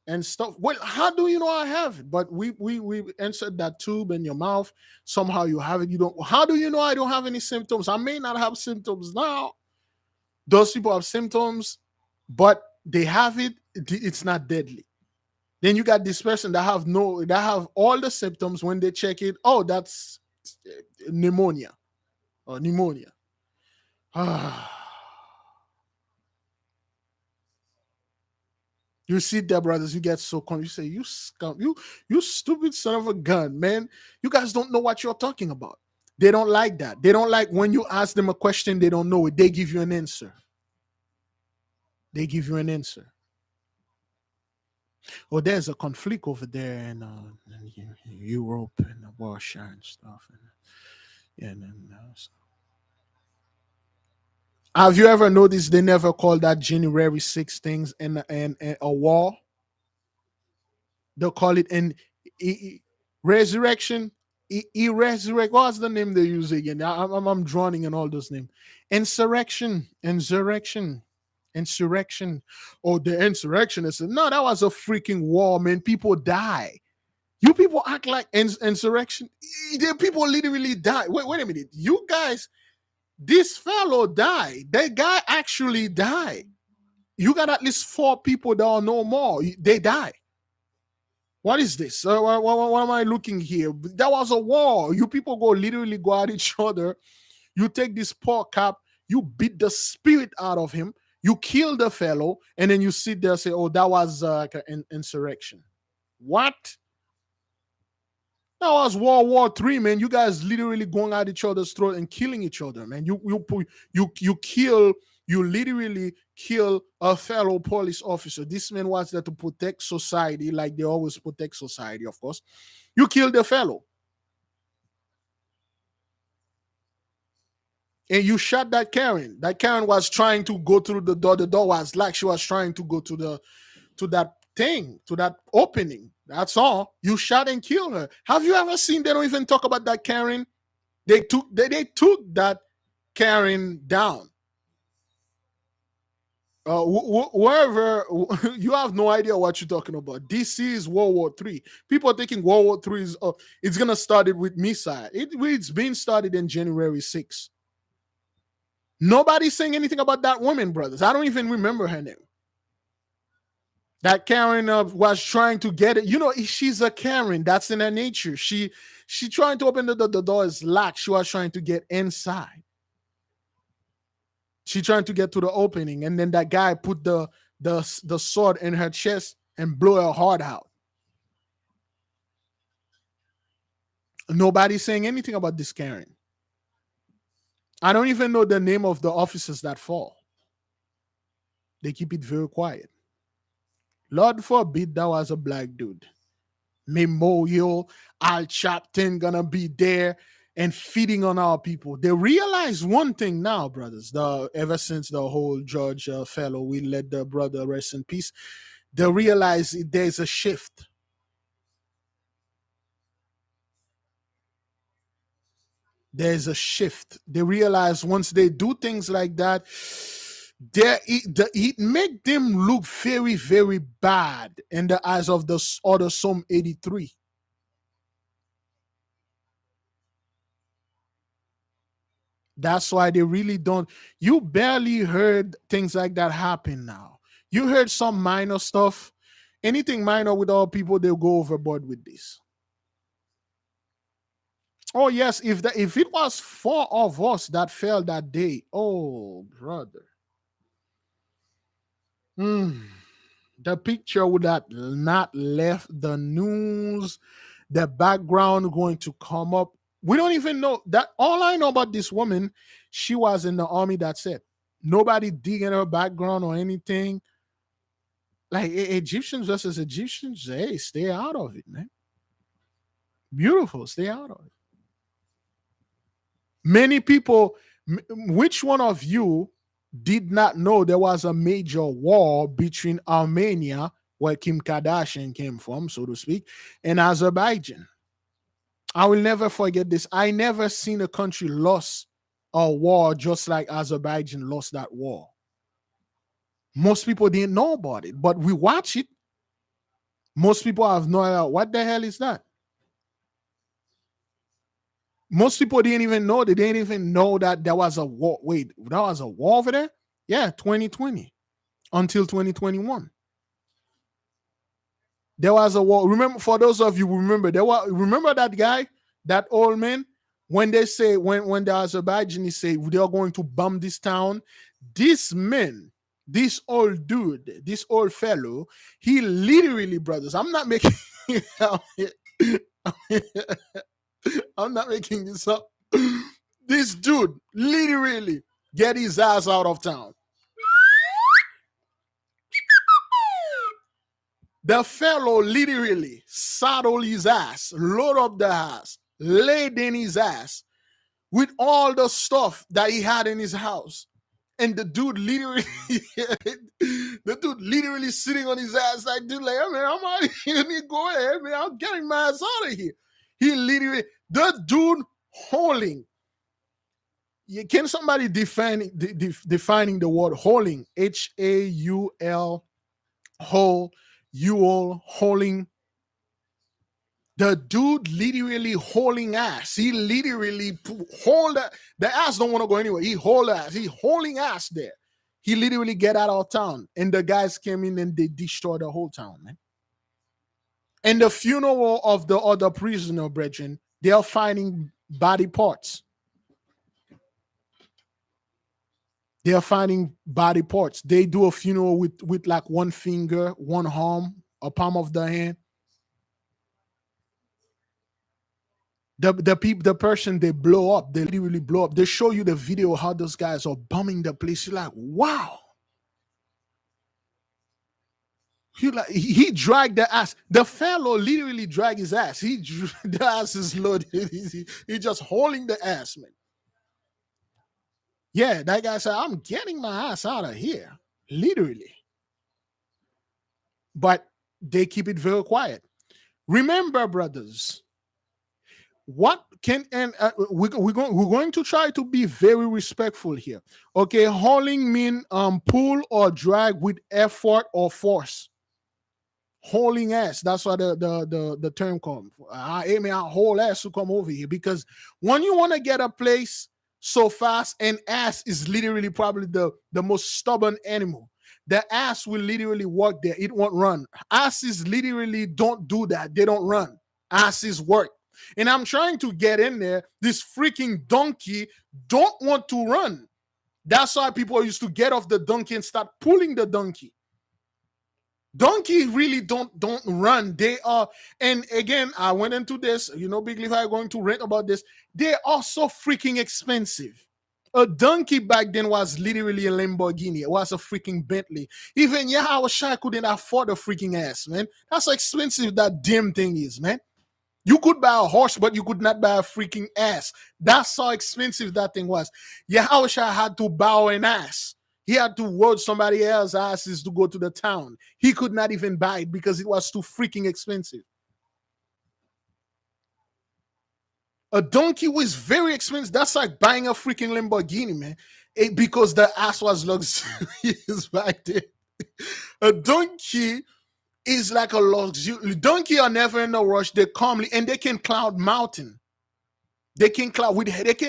and stuff. Well, how do you know I have it? But we insert that tube in your mouth. Somehow you have it. You don't. How do you know I don't have any symptoms? I may not have symptoms now. Those people have symptoms, but they have it. It's not deadly. Then you got this person that have all the symptoms. When they check it, oh, that's pneumonia or pneumonia. You sit there, brothers, you get so confused. You say, you scum, you stupid son of a gun, man. You guys don't know what you're talking about. They don't like that. They don't like when you ask them a question, they don't know it. They give you an answer. They give you an answer. Oh, there's a conflict over there in Europe and Russia and stuff. So. Have you ever noticed they never call that January 6 things and a war? They'll call it an resurrection. Resurrect. What's the name they use again? I'm drowning in all those names. Insurrection. Oh, the insurrectionists. No, that was a freaking war, man. People die. You people act like insurrection. The people literally die. Wait a minute. You guys, this fellow died. That guy actually died. You got at least 4 people that are no more. They die. What is this? What am I looking here? That was a war. You people literally go at each other. You take this poor cop, you beat the spirit out of him. You kill the fellow, and then you sit there and say, "Oh, that was like an insurrection." What? That was World War III, man. You guys literally going at each other's throat and killing each other, man. You literally kill a fellow police officer. This man was there to protect society, like they always protect society, of course. You killed the fellow. And you shot that Karen. That Karen was trying to go through the door. The door was locked. She was trying to go to that thing, to that opening. That's all. You shot and killed her. Have you ever seen? They don't even talk about that Karen. They took that Karen down. Wherever you have no idea what you're talking about. This is World War III. People are thinking World War III is it's gonna start it with missile. It's been started in January 6th. Nobody's saying anything about that woman, brothers. I don't even remember her name. That Karen was trying to get it. You know, she's a Karen. That's in her nature. She trying to open the door is locked. She was trying to get inside. She trying to get to the opening, and then that guy put the sword in her chest and blew her heart out. Nobody's saying anything about this Karen. I don't even know the name of the officers that fall. They keep it very quiet. Lord forbid that was a black dude. Memorial, Al Chapton gonna be there and feeding on our people. They realize one thing now, brothers. Ever since the whole George fellow, we let the brother rest in peace. They realize there's a shift. There's a shift. They realize once they do things like that, it make them look very, very bad in the eyes of the other Psalm 83. That's why they really don't. You barely heard things like that happen now. You heard some minor stuff. Anything minor with all people, they'll go overboard with this. Oh yes, if it was four of us that fell that day, oh brother, the picture would have not left the news. The background going to come up. We don't even know that. All I know about this woman, she was in the army. That's it. Nobody digging her background or anything. Like Egyptians versus Egyptians, hey, stay out of it, man. Beautiful, stay out of it. Many people, which one of you did not know there was a major war between Armenia, where Kim Kardashian came from, so to speak, and Azerbaijan? I will never forget this. I never seen a country lost a war just like Azerbaijan lost that war. Most people didn't know about it, but we watch it. Most people have no idea what the hell is that. Most people didn't even know. They didn't even know that there was a war. Wait, there was a war over there? Yeah, 2020 until 2021. There was a war. Remember, for those of you who remember, remember that guy, that old man, when they say when the Azerbaijanis say they're going to bomb this town, this man, this old dude, this old fellow, he literally, brothers, I'm not making I'm not making this up. This dude literally get his ass out of town. The fellow literally saddle his ass, load up the ass, laid in his ass with all the stuff that he had in his house. And the dude literally, sitting on his ass like, dude, like, hey, man, I'm out of here. Go ahead, man. I'm getting my ass out of here. He literally, the dude hauling. Can somebody defining the word hauling? Haul, haul, you hauling. The dude literally hauling ass. He literally haul that. The ass don't want to go anywhere. He haul ass. He hauling ass there. He literally get out of town. And the guys came in and they destroyed the whole town, man. And the funeral of the other prisoner, brethren, they are finding body parts. They are finding body parts. They do a funeral with like one finger, one arm, a palm of the hand. The person they blow up, they really blow up. They show you the video how those guys are bombing the place. You're like, wow. He dragged the ass. The fellow literally dragged his ass. The ass is loaded. He just holding the ass, man. Yeah, that guy said, I'm getting my ass out of here. Literally. But they keep it very quiet. Remember, brothers, what can and we're going to try to be very respectful here. Okay, hauling mean pull or drag with effort or force. Hauling ass, that's why the term comes. I mean, I haul ass to come over here, because when you want to get a place so fast, and ass is literally probably the most stubborn animal. The ass will literally walk there, it won't run. Asses literally don't do that, they don't run. Asses work. And I'm trying to get in there. This freaking donkey don't want to run. That's why people used to get off the donkey and start pulling the donkey. Donkey really don't run. They are, and again, I went into this, Big Leaf, I'm going to rant about this. They are so freaking expensive. A donkey back then was literally a Lamborghini. It was a freaking Bentley. Even Yahweh Shai couldn't afford a freaking ass, man. That's how expensive that damn thing is, man. You could buy a horse, but you could not buy a freaking ass. That's how expensive that thing was. Yahweh Shai had to bow an ass. He had to word somebody else's asses to go to the town. He could not even buy it because it was too freaking expensive. A donkey was very expensive. That's like buying a freaking Lamborghini, man. Because the ass was luxurious back then. A donkey is like a luxury. Donkey are never in a rush. They calmly, and they can climb mountain. They can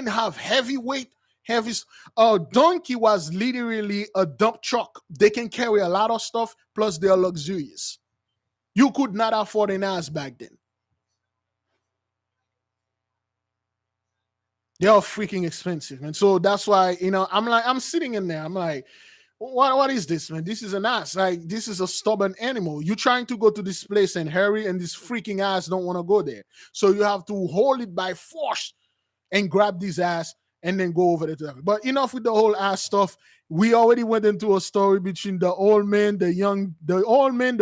have heavy weight. A donkey was literally a dump truck. They can carry a lot of stuff, plus they are luxurious. You could not afford an ass back then. They are freaking expensive, man. So that's why, I'm sitting in there. I'm like, what is this, man? This is an ass. Like, this is a stubborn animal. You're trying to go to this place and hurry, and this freaking ass don't want to go there. So you have to hold it by force and grab this ass and then go over there to them. But enough with the whole ass stuff. We already went into a story between the old man, the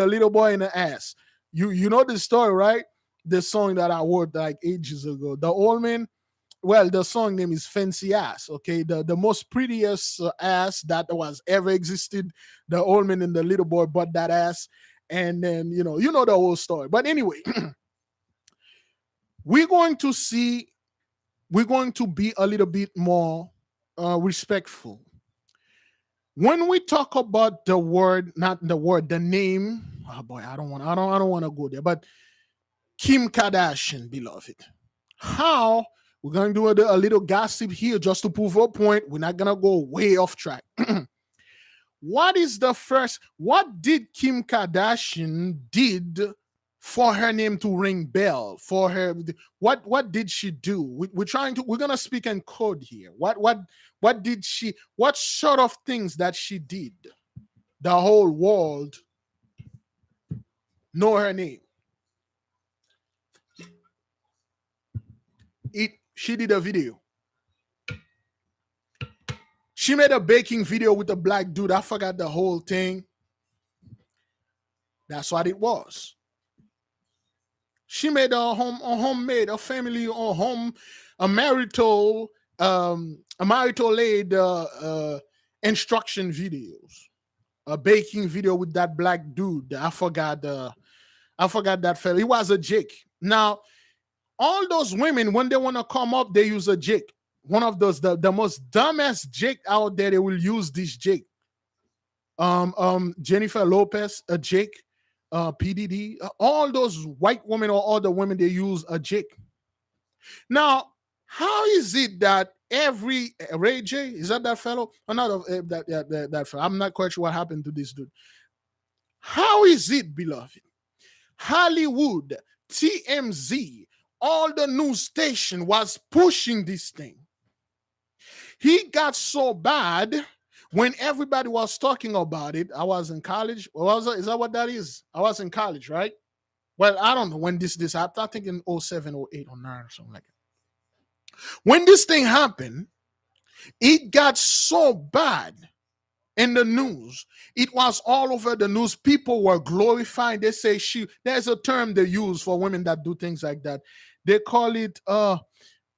little boy, and the ass. You know the story, right? The song that I wrote like ages ago. The old man, well, the song name is Fancy Ass. Okay, the most prettiest ass that was ever existed. The old man and the little boy bought that ass, and then you know the whole story. But anyway, we're going to be a little bit more respectful when we talk about the word, not the word, the name. Oh boy, I don't want to go there. But Kim Kardashian, beloved, how we're going to do a little gossip here just to prove a point. We're not going to go way off track. What did Kim Kardashian did for her name to ring bell? For her, what did she do? We're gonna speak in code here. What did she? What sort of things that she did? The whole world know her name. She did a video. She made a baking video with a black dude. I forgot the whole thing. That's what it was. She made a homemade, a family, or home, a marital aid instruction videos, a baking video with that black dude. I forgot that fella. He was a jig. Now, all those women, when they want to come up, they use a jig. One of those, the most dumbest jig out there, they will use this jig. Jennifer Lopez, a jig. PDD, all those white women or other women, they use a jig. Now, how is it that every Ray J, is that fellow? Another that fellow. I'm not quite sure what happened to this dude. How is it, beloved? Hollywood, TMZ, all the news station was pushing this thing. He got so bad when everybody was talking about it, I was in college. Is that what that is? I was in college, right? Well, I don't know when this happened. I think in 07, 08, or 09 or something like that. When this thing happened, it got so bad in the news. It was all over the news. People were glorifying. They say there's a term they use for women that do things like that. They call it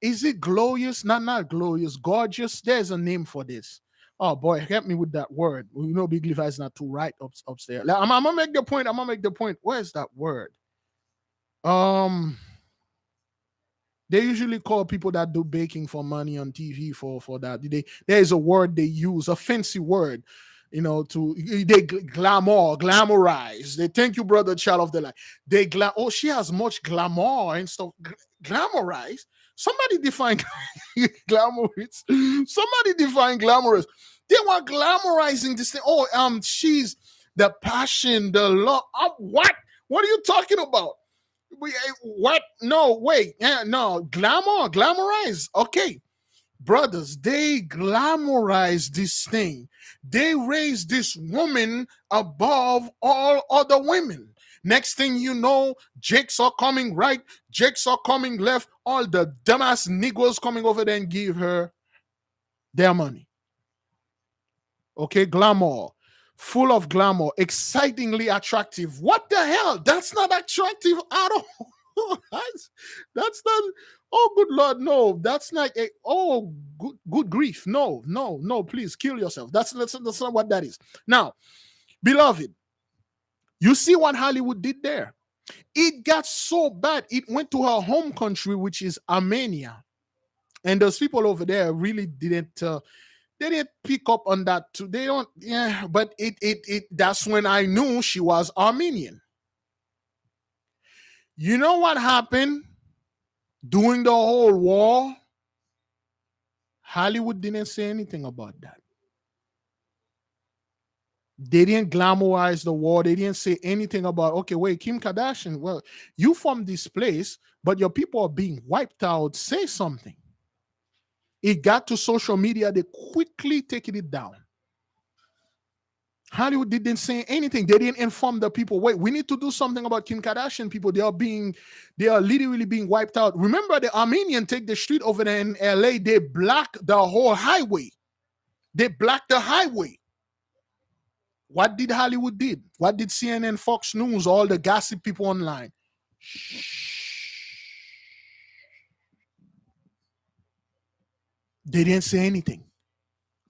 is it glorious? Not glorious, gorgeous. There's a name for this. Oh boy, help me with that word. You know, Big Levi is not too right upstairs. I'm gonna make the point. I'm gonna make the point. Where's that word? Um, they usually call people that do baking for money on TV for that. There is a word they use, a fancy word, they glamorize. They thank you, brother, child of the light. Oh, she has much glamour and stuff. Glamorize. Somebody define glamorous. Somebody define glamorous. They were glamorizing this thing. Oh, she's the passion, the love. What? What are you talking about? What? No, wait. Yeah, no. Glamorize. Okay. Brothers, they glamorize this thing. They raise this woman above all other women. Next thing you know, jakes are coming right, jakes are coming left. All the dumbass niggas coming over there and give her their money. Okay, glamour. Full of glamour, excitingly attractive. What the hell? That's not attractive at all. that's not. Oh, good Lord, no. That's not. Good grief. No. Please kill yourself. That's not what that is. Now, beloved, you see what Hollywood did there. It got so bad. It went to her home country, which is Armenia, and those people over there really didn't. They didn't pick up on that too. They don't, yeah, but it that's when I knew she was Armenian. You know what happened during the whole war? Hollywood didn't say anything about that. They didn't glamorize the war. They didn't say anything about, okay, wait, Kim Kardashian, well, you from this place, but your people are being wiped out. Say something. It got to social media. They quickly taking it down. Hollywood didn't say anything. They didn't inform the people. Wait, we need to do something about Kim Kardashian people. They are literally being wiped out. Remember, the Armenian take the street over there in LA. They blocked the whole highway. They blocked the highway. What did Hollywood did? What did CNN, Fox News, all the gossip people online? They didn't say anything.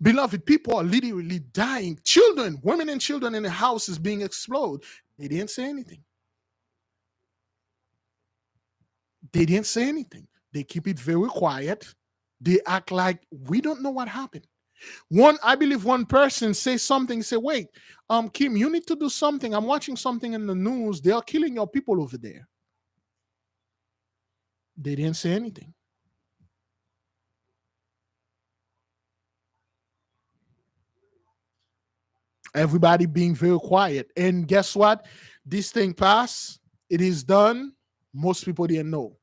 Beloved, people are literally dying. Children, women and children in the houses being exploded. They didn't say anything. They didn't say anything. They keep it very quiet. They act like we don't know what happened. I believe one person say something, say, wait, Kim, you need to do something. I'm watching something in the news. They are killing your people over there. They didn't say anything. Everybody being very quiet. And guess what? This thing passed. It is done. Most people didn't know.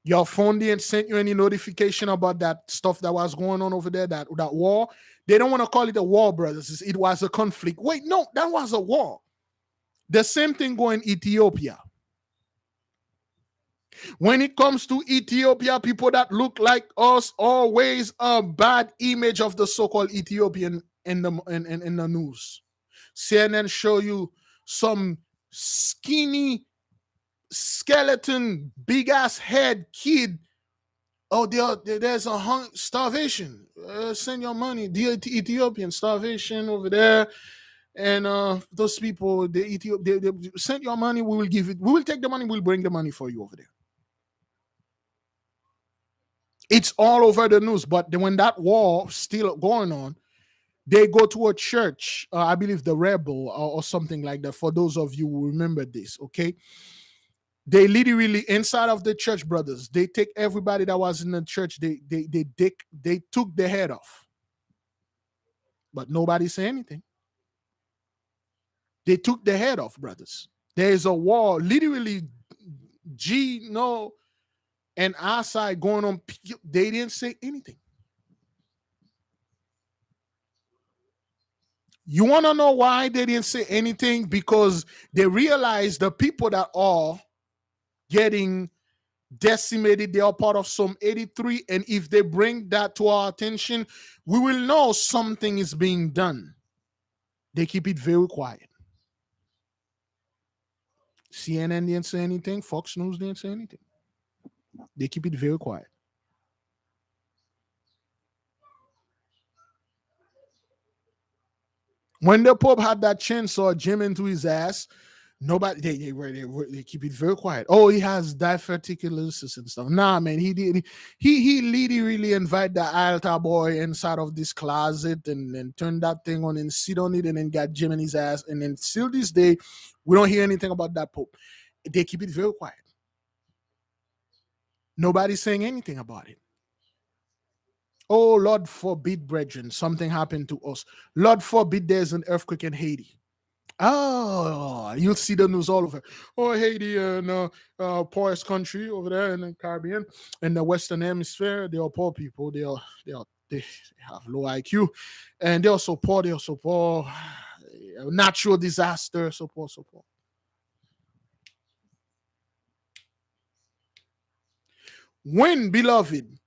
Your phone didn't send you any notification about that stuff that was going on over there, that war. They don't want to call it a war, brothers. It was a conflict. Wait, no, that was a war. The same thing going in Ethiopia. When it comes to Ethiopia, people that look like us always a bad image of the so-called Ethiopian in the news. CNN show you some skinny skeleton, big ass head kid. Oh, there's a starvation. Send your money. The Ethiopian starvation over there. And those people, they send your money. We will give it. We will take the money. We'll bring the money for you over there. It's all over the news. But when that war still going on, they go to a church. I believe the Rebel or something like that. For those of you who remember this, okay. They literally inside of the church, brothers. They take everybody that was in the church. They took the head off, but nobody said anything. They took the head off, brothers. There is a war, literally. And our side going on. They didn't say anything. You want to know why they didn't say anything? Because they realized the people that are getting decimated, they are part of Psalm 83. And if they bring that to our attention, we will know something is being done. They keep it very quiet. CNN didn't say anything. Fox News didn't say anything. They keep it very quiet. When the Pope had that chainsaw jam into his ass, nobody they keep it very quiet. Oh, he has diverticulosis and stuff. Nah, man, he literally invite the altar boy inside of this closet and turn that thing on and sit on it and then got Jim in his ass. And then still this day, we don't hear anything about that Pope. They keep it very quiet. Nobody's saying anything about it. Oh, Lord forbid, brethren, something happened to us. Lord forbid there's an earthquake in Haiti. Oh, you'll see the news all over. Oh, Haiti and poorest country over there in the Caribbean, in the Western Hemisphere, they are poor people. They have low IQ, and they're also poor. They're so poor. Natural disaster, so poor, so poor. When, beloved,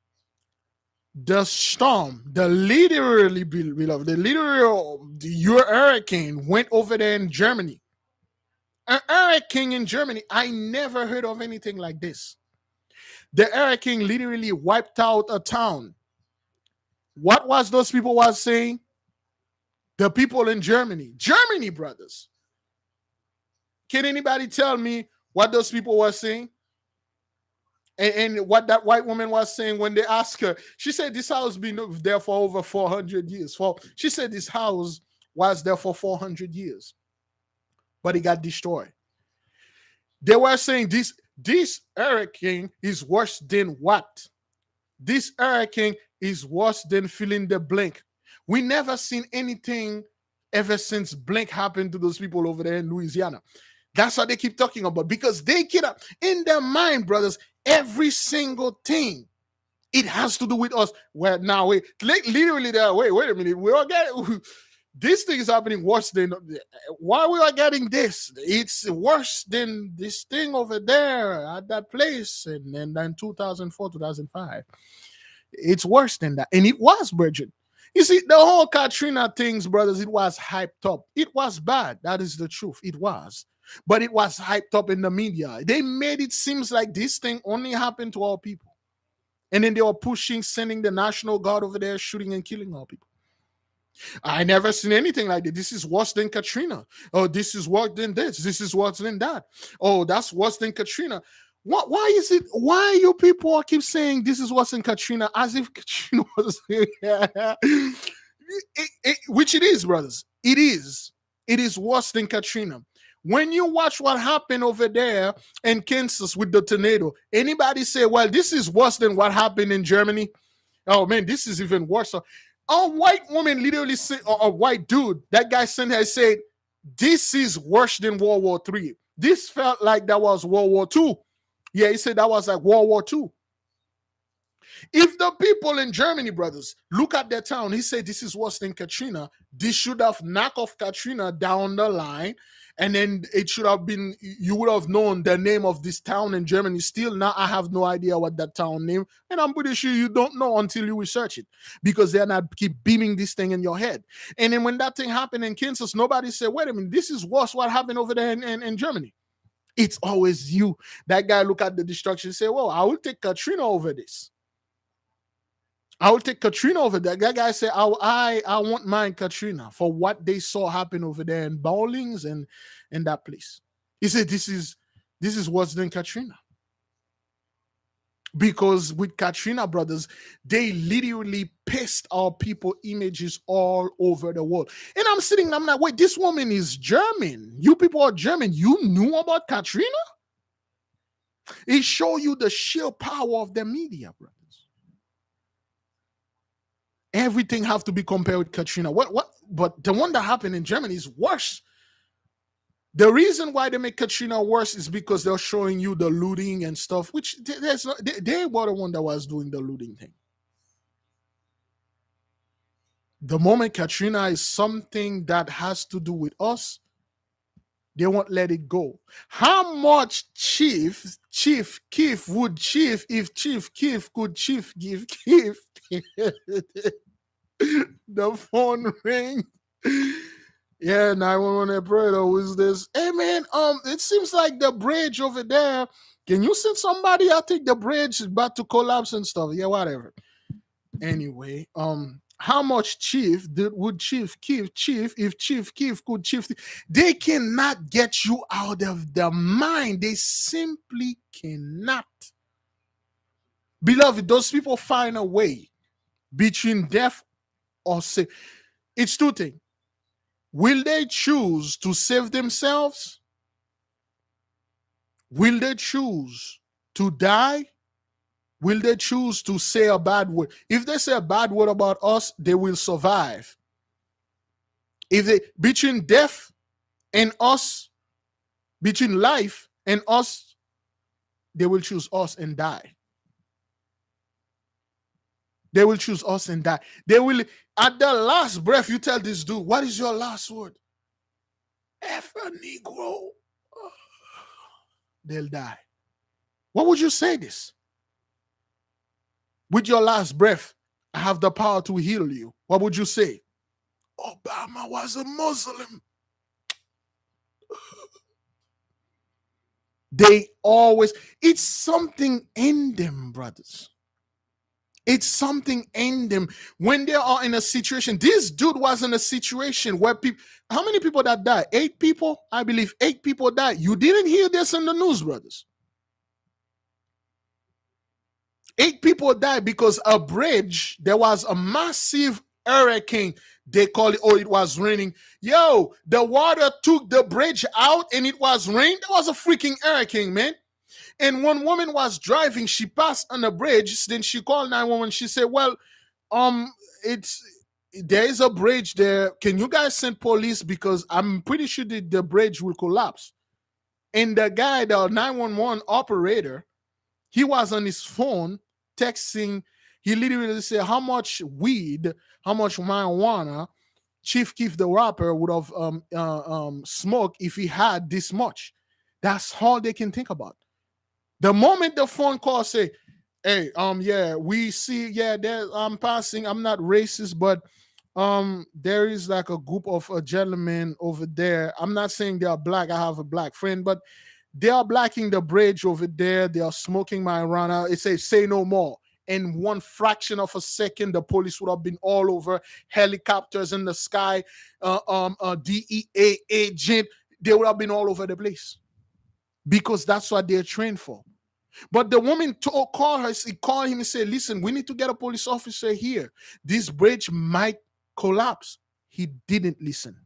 the storm, the literally beloved, the literal your hurricane went over there in Germany. An hurricane in Germany. I never heard of anything like this. The hurricane literally wiped out a town. What was those people was saying? The people in Germany. Germany, brothers. Can anybody tell me what those people were saying? And what that white woman was saying when they asked her, she said this house been there for over 400 years. She said this house was there for 400 years, but it got destroyed. They were saying this hurricane is worse than what? This hurricane is worse than fill in the blank. We never seen anything ever since blank happened to those people over there in Louisiana. That's what they keep talking about because they get up in their mind, brothers, every single thing. It has to do with us. Well, now wait, literally there. Wait a minute. We are getting this thing is happening worse than why we are getting this. It's worse than this thing over there at that place, and then 2004, 2005. It's worse than that, and it was, Bridget. You see, the whole Katrina things, brothers, it was hyped up. It was bad. That is the truth. It was. But it was hyped up in the media. They made it seems like this thing only happened to our people. And then they were pushing, sending the National Guard over there, shooting and killing our people. I never seen anything like that. This is worse than Katrina. Oh, this is worse than this. This is worse than that. Oh, that's worse than Katrina. Why is it? Why you people keep saying this is worse than Katrina as if Katrina was which it is, brothers. It is. It is worse than Katrina. When you watch what happened over there in Kansas with the tornado, anybody say, well, this is worse than what happened in Germany? Oh, man, this is even worse. A white woman literally said, a white dude, that guy sent her, said, this is worse than World War III. This felt like that was World War II. Yeah, he said that was like World War II. If the people in Germany, brothers, look at their town, he said this is worse than Katrina. This should have knocked off Katrina down the line. And then it should have been, you would have known the name of this town in Germany. Still now, I have no idea what that town name. And I'm pretty sure you don't know until you research it because they're not keep beaming this thing in your head. And then when that thing happened in Kansas, nobody said, wait a minute, this is worse what happened over there in Germany. It's always you. That guy look at the destruction and say, well, I will take Katrina over this. I will take Katrina over there. That guy said, I want mine Katrina for what they saw happen over there in Bowlings and in that place. He said, this is worse than Katrina. Because with Katrina, brothers, they literally pissed our people images all over the world. And I'm sitting, I'm like, wait, this woman is German. You people are German. You knew about Katrina? It show you the sheer power of the media, brothers. Everything have to be compared with Katrina. But the one that happened in Germany is worse. The reason why they make Katrina worse is because they're showing you the looting and stuff, which they were the one that was doing the looting thing. The moment Katrina is something that has to do with us, they won't let it go. How much Chief Keef would Chief if Chief Keef could Chief give Keef? The phone ring. Yeah, 911 operator, who is this? Hey man, it seems like the bridge over there. Can you send somebody? I think the bridge is about to collapse and stuff. Yeah, whatever. Anyway, how much would Chief Chief if Chief Keef could Chief? They cannot get you out of their mind. They simply cannot. Beloved, those people find a way between death or sin. It's two things. Will they choose to save themselves? Will they choose to die? Will they choose to say a bad word? If they say a bad word about us, they will survive. If they between death and us, between life and us, they will choose us and die. They will choose us and die. They will, at the last breath, you tell this dude, what is your last word? F a Negro. They'll die. What would you say this? With your last breath, I have the power to heal you. What would you say? Obama was a Muslim. They always, it's something in them, brothers. It's something in them when they are in a situation. This dude was in a situation where people, how many people that died? 8 people? I believe 8 people died. You didn't hear this in the news, brothers. 8 people died because a bridge, there was a massive hurricane. They call it, oh, it was raining. Yo, the water took the bridge out and it was rain. There was a freaking hurricane, man. And one woman was driving, she passed on the bridge, then she called 911. She said, well, it's there is a bridge there. Can you guys send police? Because I'm pretty sure the bridge will collapse. And the guy, the 911 operator, he was on his phone texting. He literally said, how much weed, how much marijuana Chief Keef the rapper would have smoked if he had this much. That's all they can think about. The moment the phone call say, hey, yeah, we see, yeah, there I'm passing. I'm not racist, but there is like a group of gentlemen over there. I'm not saying they are black. I have a black friend, but they are blocking the bridge over there. They are smoking marijuana. It says, say no more. In one fraction of a second, the police would have been all over, helicopters in the sky, DEA agent. They would have been all over the place because that's what they're trained for. But the woman called her, he called him and said, listen, we need to get a police officer here. This bridge might collapse. He didn't listen.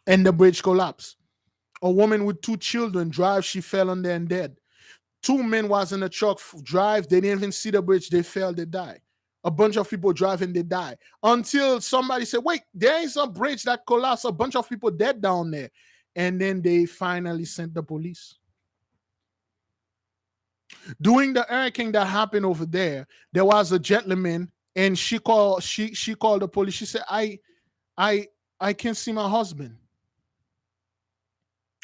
And the bridge collapsed. A woman with 2 children drive, she fell on there and dead. 2 men was in a truck drive, they didn't even see the bridge, they fell, they died. A bunch of people driving, they die. Until somebody said, wait, there is a bridge that collapsed, a bunch of people dead down there. And then they finally sent the police. During the hurricane that happened over there was a gentleman, and she called the police. She said, I can't see my husband.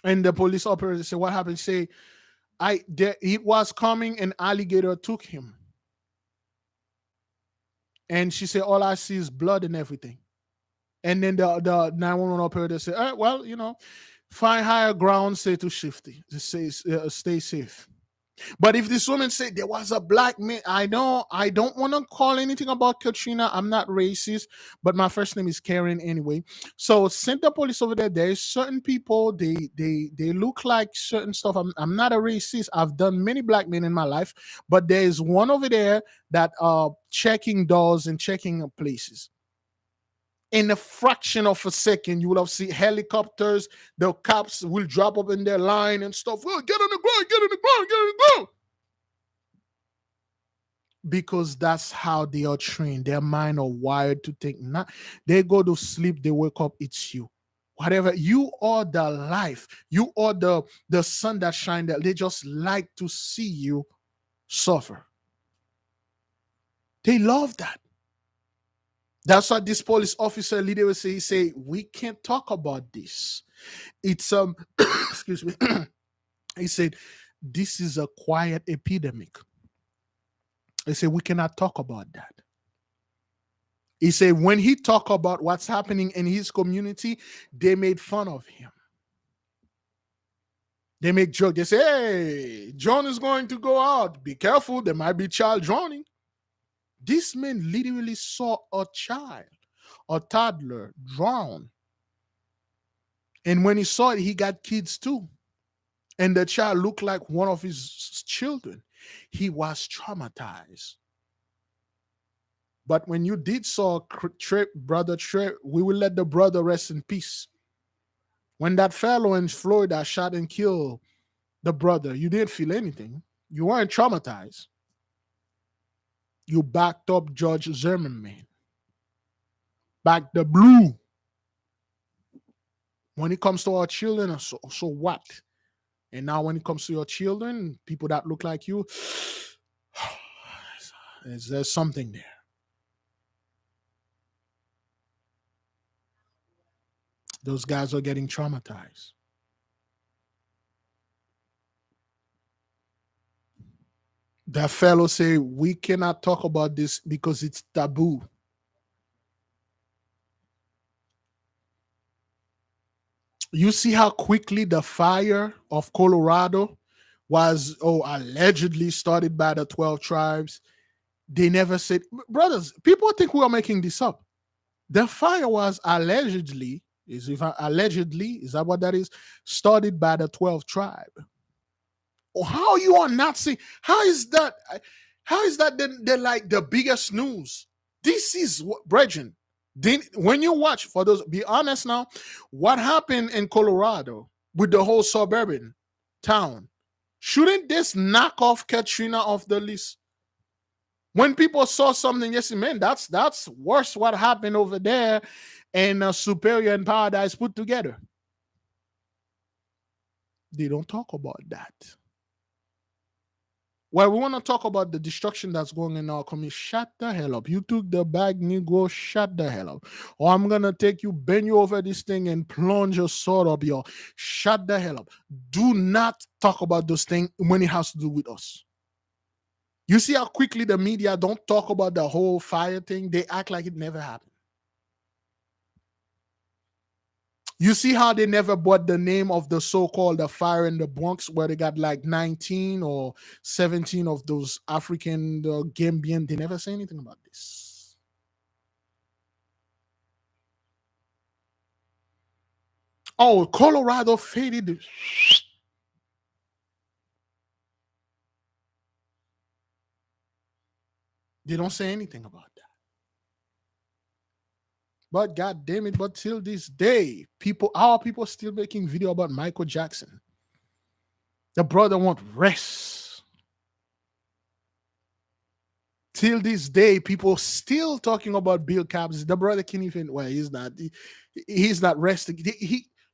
And the police operator said, what happened? Say, he was coming, an alligator took him. And she said, all I see is blood and everything. And then the 911 operator said, well, find higher ground, say to Shifty. Say, stay safe. But if this woman said there was a black man, I don't want to call anything about Katrina. I'm not racist, but my first name is Karen anyway. So send the police over there. There's certain people, they look like certain stuff. I'm not a racist. I've done many black men in my life, but there's one over there that are checking doors and checking places. In a fraction of a second, you will have seen helicopters. The cops will drop up in their line and stuff. Oh, get on the ground, get on the ground, get on the ground. Because that's how they are trained. Their mind are wired to think. Not, they go to sleep, they wake up, it's you. Whatever, you are the life. You are the sun that shines there. They just like to see you suffer. They love that. That's what this police officer leader will say. He say, we can't talk about this. It's excuse me. He said, this is a quiet epidemic. He said, we cannot talk about that. He said, when he talk about what's happening in his community, they made fun of him. They make joke. They say, hey, John is going to go out. Be careful. There might be child drowning. This man literally saw a child, a toddler, drown. And when he saw it, he got kids too. And the child looked like one of his children. He was traumatized. But when you did saw brother Trey, we will let the brother rest in peace. When that fellow in Florida shot and killed the brother, you didn't feel anything. You weren't traumatized. You backed up Judge Zimmerman. Back the blue. When it comes to our children, so what? And now when it comes to your children, people that look like you, there's something there. Those guys are getting traumatized. That fellow say, we cannot talk about this because it's taboo. You see how quickly the fire of Colorado was allegedly started by the 12 tribes. They never said, brothers, people think we are making this up. The fire was allegedly, is that what that is? Started by the 12 tribe. How you are not seeing? How is that? How is that they're like the biggest news? This is what, brethren. When you watch, for those, be honest now, what happened in Colorado with the whole suburban town? Shouldn't this knock off Katrina off the list? When people saw something, yes, man, that's worse what happened over there and Superior and Paradise put together. They don't talk about that. Well, we want to talk about the destruction that's going in our community. Shut the hell up. You took the bag, Negro. Shut the hell up. Or I'm going to take you, bend you over this thing and plunge your sword up your. Shut the hell up. Do not talk about those things when it has to do with us. You see how quickly the media don't talk about the whole fire thing? They act like it never happened. You see how they never brought the name of the so-called the fire in the Bronx where they got like 19 or 17 of those African Gambian. They never say anything about this. Oh, Colorado faded. They don't say anything about that. But God damn it, but till this day, our people still making video about Michael Jackson. The brother won't rest. Till this day, people still talking about Bill Cosby. The brother can't even, well, he's not resting.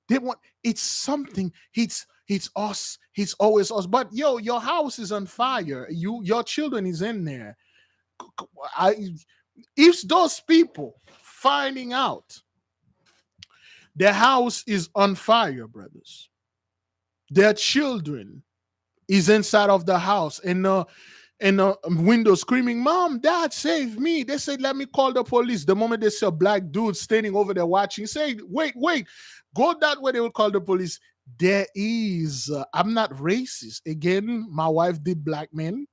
They want, it's something, it's us, it's always us. But yo, your house is on fire. Your children is in there. If those people finding out their house is on fire, brothers, their children is inside of the house and window screaming, Mom, Dad, save me. They say, let me call the police. The moment they see a black dude standing over there watching, say, wait, go that way, they will call the police. There is, I'm not racist. Again, my wife did black men.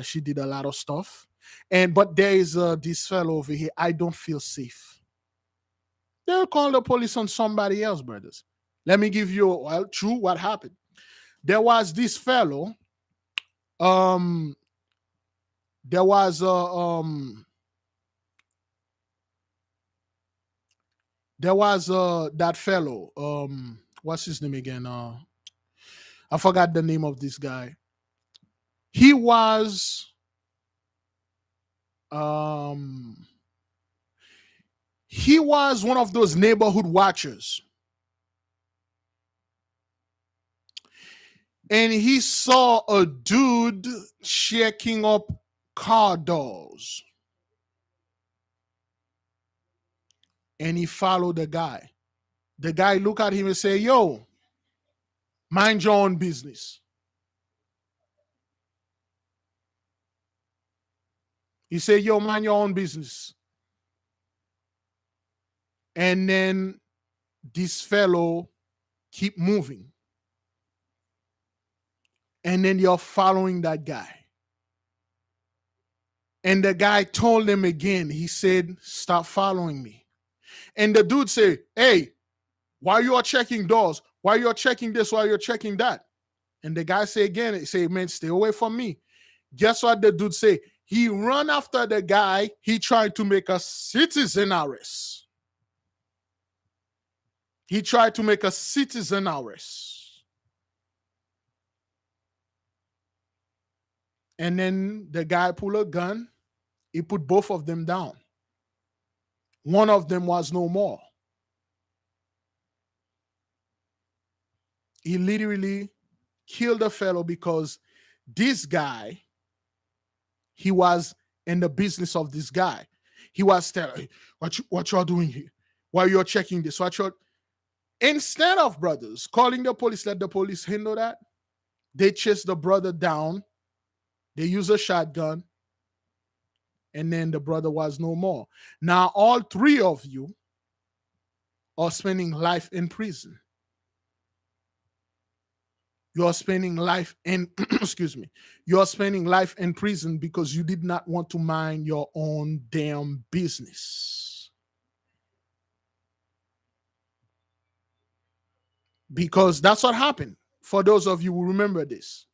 She did a lot of stuff. But there is this fellow over here. I don't feel safe. They'll call the police on somebody else, brothers. Let me give you, true what happened. There was this fellow. There was that fellow. What's his name again? I forgot the name of this guy. He was one of those neighborhood watchers. And he saw a dude checking up car doors. and he followed the guy. The guy look at him and say, yo, mind your own business. He said, yo, mind your own business. And then this fellow keep moving. And then you're following that guy. And the guy told him again, he said, stop following me. And the dude said, hey, why you are checking doors? Why you are checking this? Why you're checking that? And the guy say again, he say, man, stay away from me. Guess what the dude say? He run after the guy. He tried to make a citizen arrest. He tried to make a citizen arrest. And then the guy pulled a gun. He put both of them down. One of them was no more. He literally killed the fellow because this guy, he was in the business of this guy. He was telling, what y'all doing here? Why you're checking this? Instead of, brothers, calling the police, let the police handle that, they chase the brother down. They use a shotgun. And then the brother was no more. Now, all three of you are spending life in prison. You're spending life in, excuse me, you're spending life in prison because you did not want to mind your own damn business. Because that's what happened. For those of you who remember this.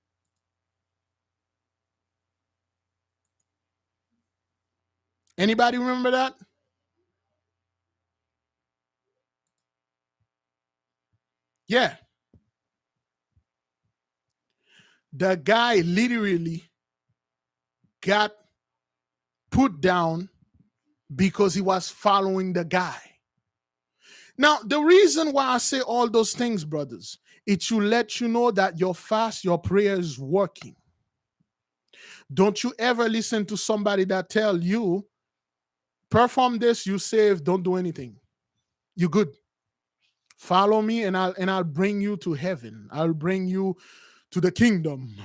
Anybody remember that? Yeah. The guy literally got put down because he was following the guy. Now, the reason why I say all those things, brothers, it should let you know that your fast, your prayer is working. Don't you ever listen to somebody that tell you, perform this, you save, don't do anything. You good. Follow me and I'll bring you to heaven. I'll bring you to the kingdom.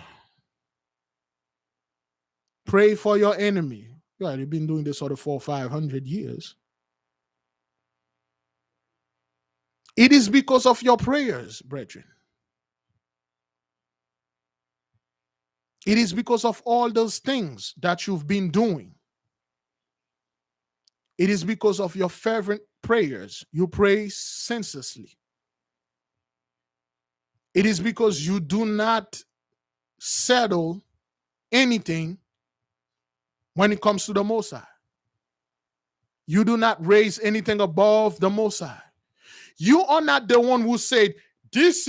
Pray for your enemy. Yeah, you've been doing this sort of 400 or 500 years. It is because of your prayers, brethren. It is because of all those things that you've been doing. It is because of your fervent prayers. You pray senselessly. It is because you do not settle anything when it comes to the Most High. You do not raise anything above the Most High. You are not the one who said, this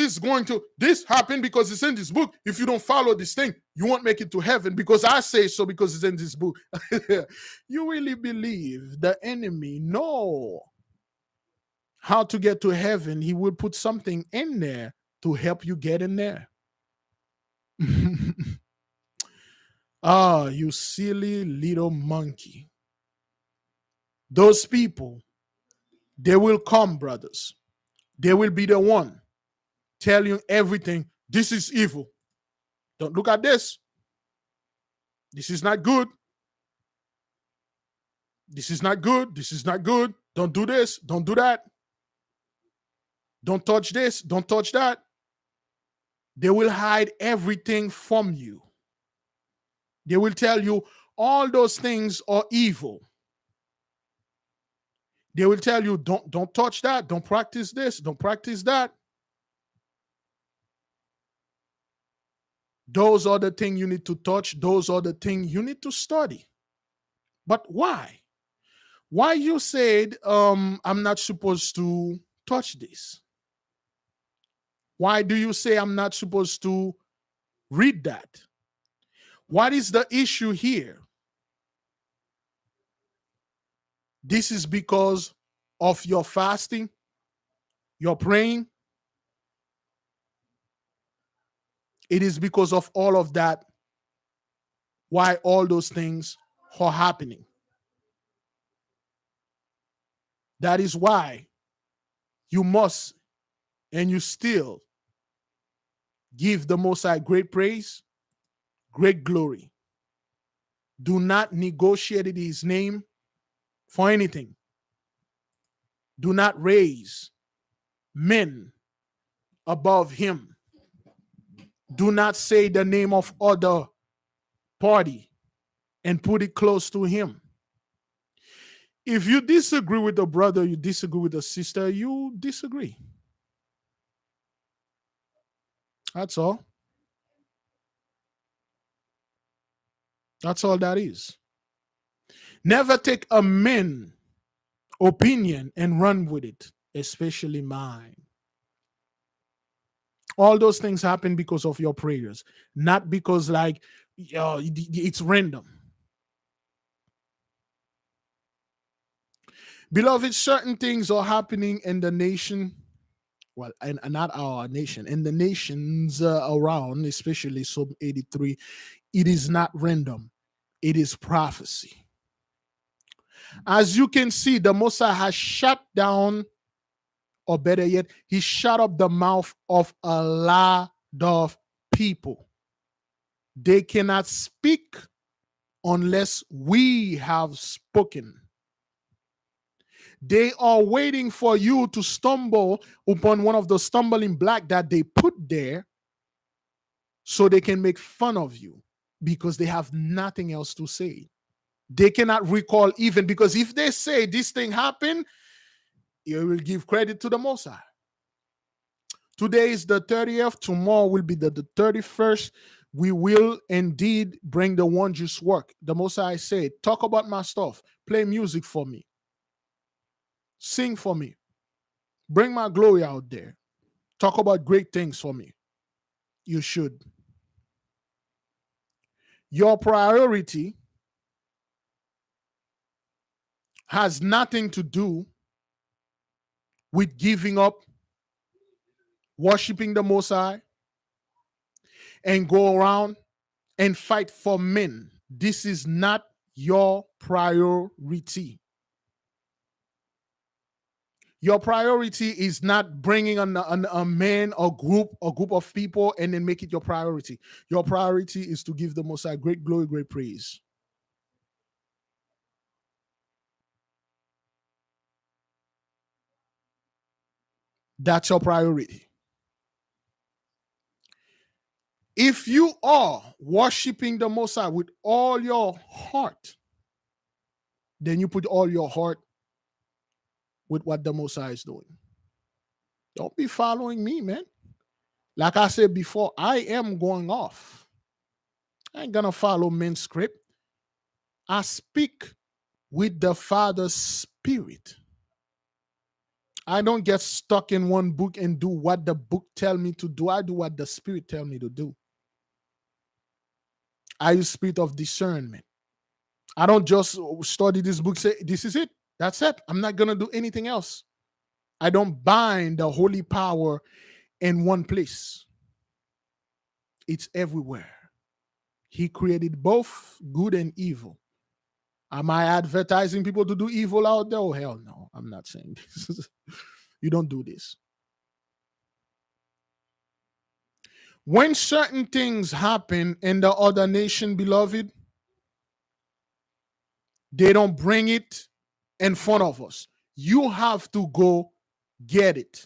happened because it's in this book. If you don't follow this thing, you won't make it to heaven because I say so because it's in this book. You really believe the enemy know how to get to heaven? He will put something in there to help you get in there. Ah, you silly little monkey. Those people, they will come, brothers. They will be the one tell you everything. This is evil. Don't look at this. This is not good. This is not good. This is not good. Don't do this. Don't do that. Don't touch this. Don't touch that. They will hide everything from you. They will tell you all those things are evil. They will tell you, don't touch that. Don't practice this. Don't practice that. Those are the things you need to touch. Those are the things you need to study. But why? Why you said, I'm not supposed to touch this? Why do you say I'm not supposed to read that? What is the issue here? This is because of your fasting, your praying. It is because of all of that why all those things are happening. That is why you must and you still give the Most High great praise, great glory. Do not negotiate his name for anything. Do not raise men above him. Do not say the name of other party and put it close to him. If you disagree with a brother, you disagree with a sister, you disagree. That's all. That's all that is. Never take a man opinion and run with it, especially mine. All those things happen because of your prayers, not because like it's random. Beloved, certain things are happening in the nation, well, and not our nation, in the nations around, especially Psalm 83. It is not random, it is prophecy. As you can see, the Messiah has shut down, or better yet, he shut up the mouth of a lot of people. They cannot speak unless we have spoken. They are waiting for you to stumble upon one of the stumbling block that they put there so they can make fun of you because they have nothing else to say. They cannot recall even, because if they say this thing happened, you will give credit to the Most High. Today is the 30th. Tomorrow will be the 31st. We will indeed bring the wondrous work. The Most High said, talk about my stuff. Play music for me. Sing for me. Bring my glory out there. Talk about great things for me. You should. Your priority has nothing to do with giving up, worshiping the Most High, and go around and fight for men. This is not your priority. Your priority is not bringing a man, a group of people, and then make it your priority. Your priority is to give the Most High great glory, great praise. That's your priority. If you are worshiping the Most High with all your heart, then you put all your heart with what the Most High is doing. Don't be following me, man. Like I said before, I am going off. I ain't gonna follow men's script. I speak with the Father's Spirit. I don't get stuck in one book and do what the book tell me to do. I do what the Spirit tell me to do. I use spirit of discernment. I don't just study this book, say, this is it. That's it. I'm not gonna do anything else. I don't bind the holy power in one place. It's everywhere. He created both good and evil. Am I advertising people to do evil out there? Oh, hell no. I'm not saying this. You don't do this. When certain things happen in the other nation, beloved, they don't bring it in front of us. You have to go get it.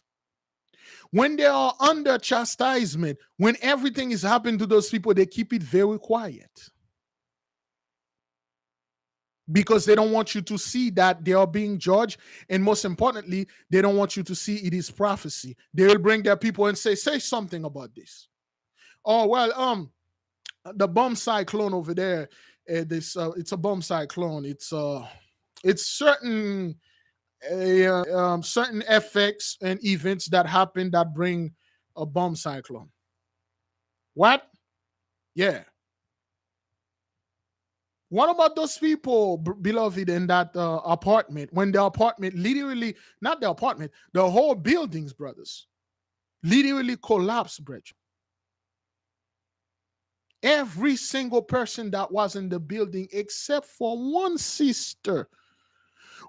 When they are under chastisement, when everything is happening to those people, they keep it very quiet. Because they don't want you to see that they are being judged. And most importantly, they don't want you to see it is prophecy. They will bring their people and say something about this. Oh, well, the bomb cyclone over there, it's a bomb cyclone. It's certain certain effects and events that happen that bring a bomb cyclone. What? Yeah. What about those people, beloved, in that apartment, when the apartment literally, not the apartment, the whole buildings, brothers, literally collapsed, brethren. Every single person that was in the building, except for one sister,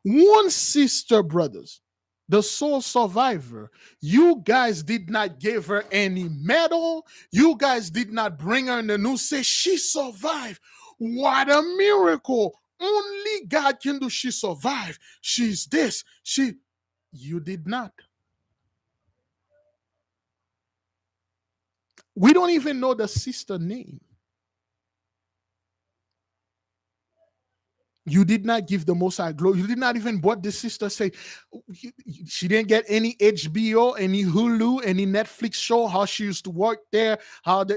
One sister, brothers, the sole survivor, you guys did not give her any medal. You guys did not bring her in the news, say she survived. What a miracle. Only God can do. She survived. She's this. You did not. We don't even know the sister name. You did not give the Most High glory. You did not even what the sister say. She didn't get any HBO, any Hulu, any Netflix show, how she used to work there,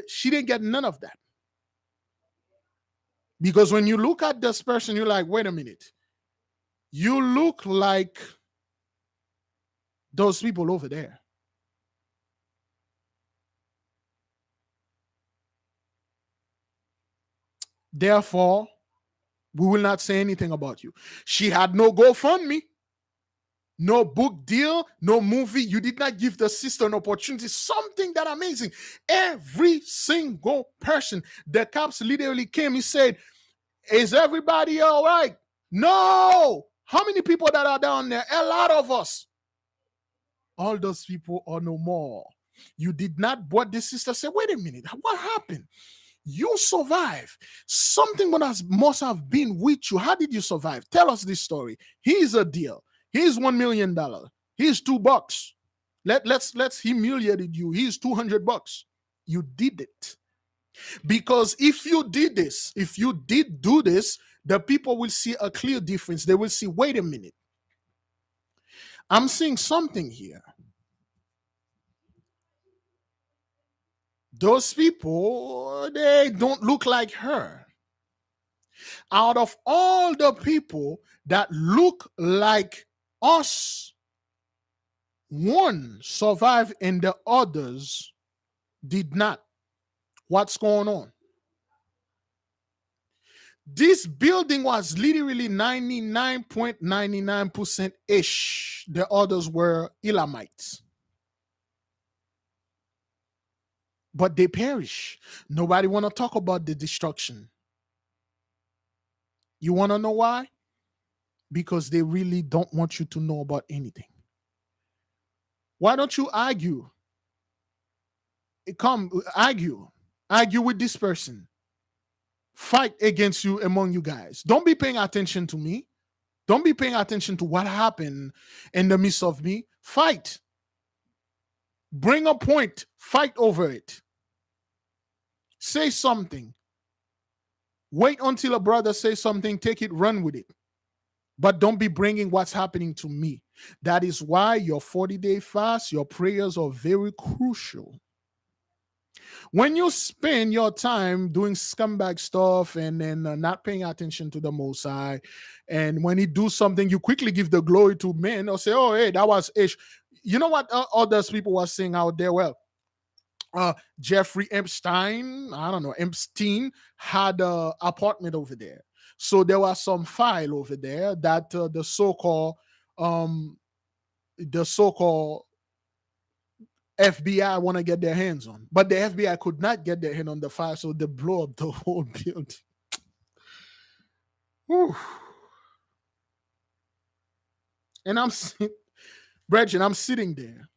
she didn't get none of that. Because when you look at this person, you're like, wait a minute. You look like those people over there. Therefore, we will not say anything about you. She had no GoFundMe, no book deal, no movie. You did not give the sister an opportunity. Something that amazing. Every single person, the cops literally came. He said, is everybody all right? No. How many people that are down there? A lot of us. All those people are no more. You did not, but the sister said, wait a minute, what happened? You survived. Something must have been with you. How did you survive? Tell us this story. Here's a deal. Here's $1 million. Here's $2. Let's humiliate you. Here's $200. You did it. Because if you did this, if you did do this, the people will see a clear difference. They will see, wait a minute. I'm seeing something here. Those people, they don't look like her. Out of all the people that look like us, one survived and the others did not. What's going on? This building was literally 99.99% ish. The others were Elamites. But they perish. Nobody want to talk about the destruction. You want to know why? Because they really don't want you to know about anything. Why don't you argue? Come, argue. Argue with this person. Fight against you among you guys. Don't be paying attention to me. Don't be paying attention to what happened in the midst of me. Fight. Bring a point. Fight over it. Say something. Wait until a brother says something. Take it, run with it. But don't be bringing what's happening to me. That is why your 40-day fast, your prayers are very crucial. When you spend your time doing scumbag stuff and then not paying attention to the Most High, and when he do something, you quickly give the glory to men or say, oh, hey, that was ish. You know what others people were saying out there? Well, Jeffrey Epstein, I don't know, Epstein had an apartment over there. So there was some file over there that the so-called FBI want to get their hands on. But the FBI could not get their hand on the file, so they blow up the whole building. Whew. And Brethren, I'm sitting there.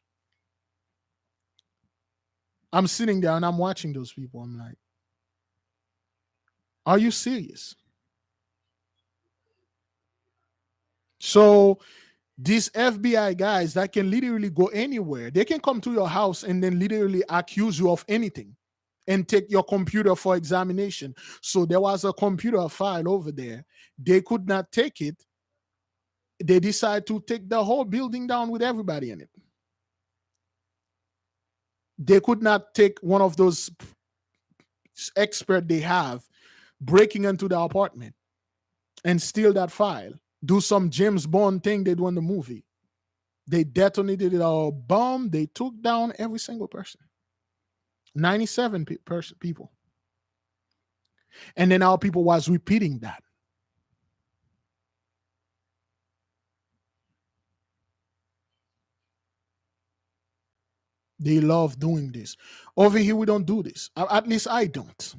I'm sitting there and I'm watching those people. I'm like, are you serious? So these FBI guys that can literally go anywhere, they can come to your house and then literally accuse you of anything and take your computer for examination. So there was a computer file over there. They could not take it. They decide to take the whole building down with everybody in it. They could not take one of those experts they have breaking into the apartment and steal that file. Do some James Bond thing they do in the movie. They detonated a bomb. They took down every single person. 97 people. And then our people was repeating that. They love doing this. Over here, we don't do this. At least I don't.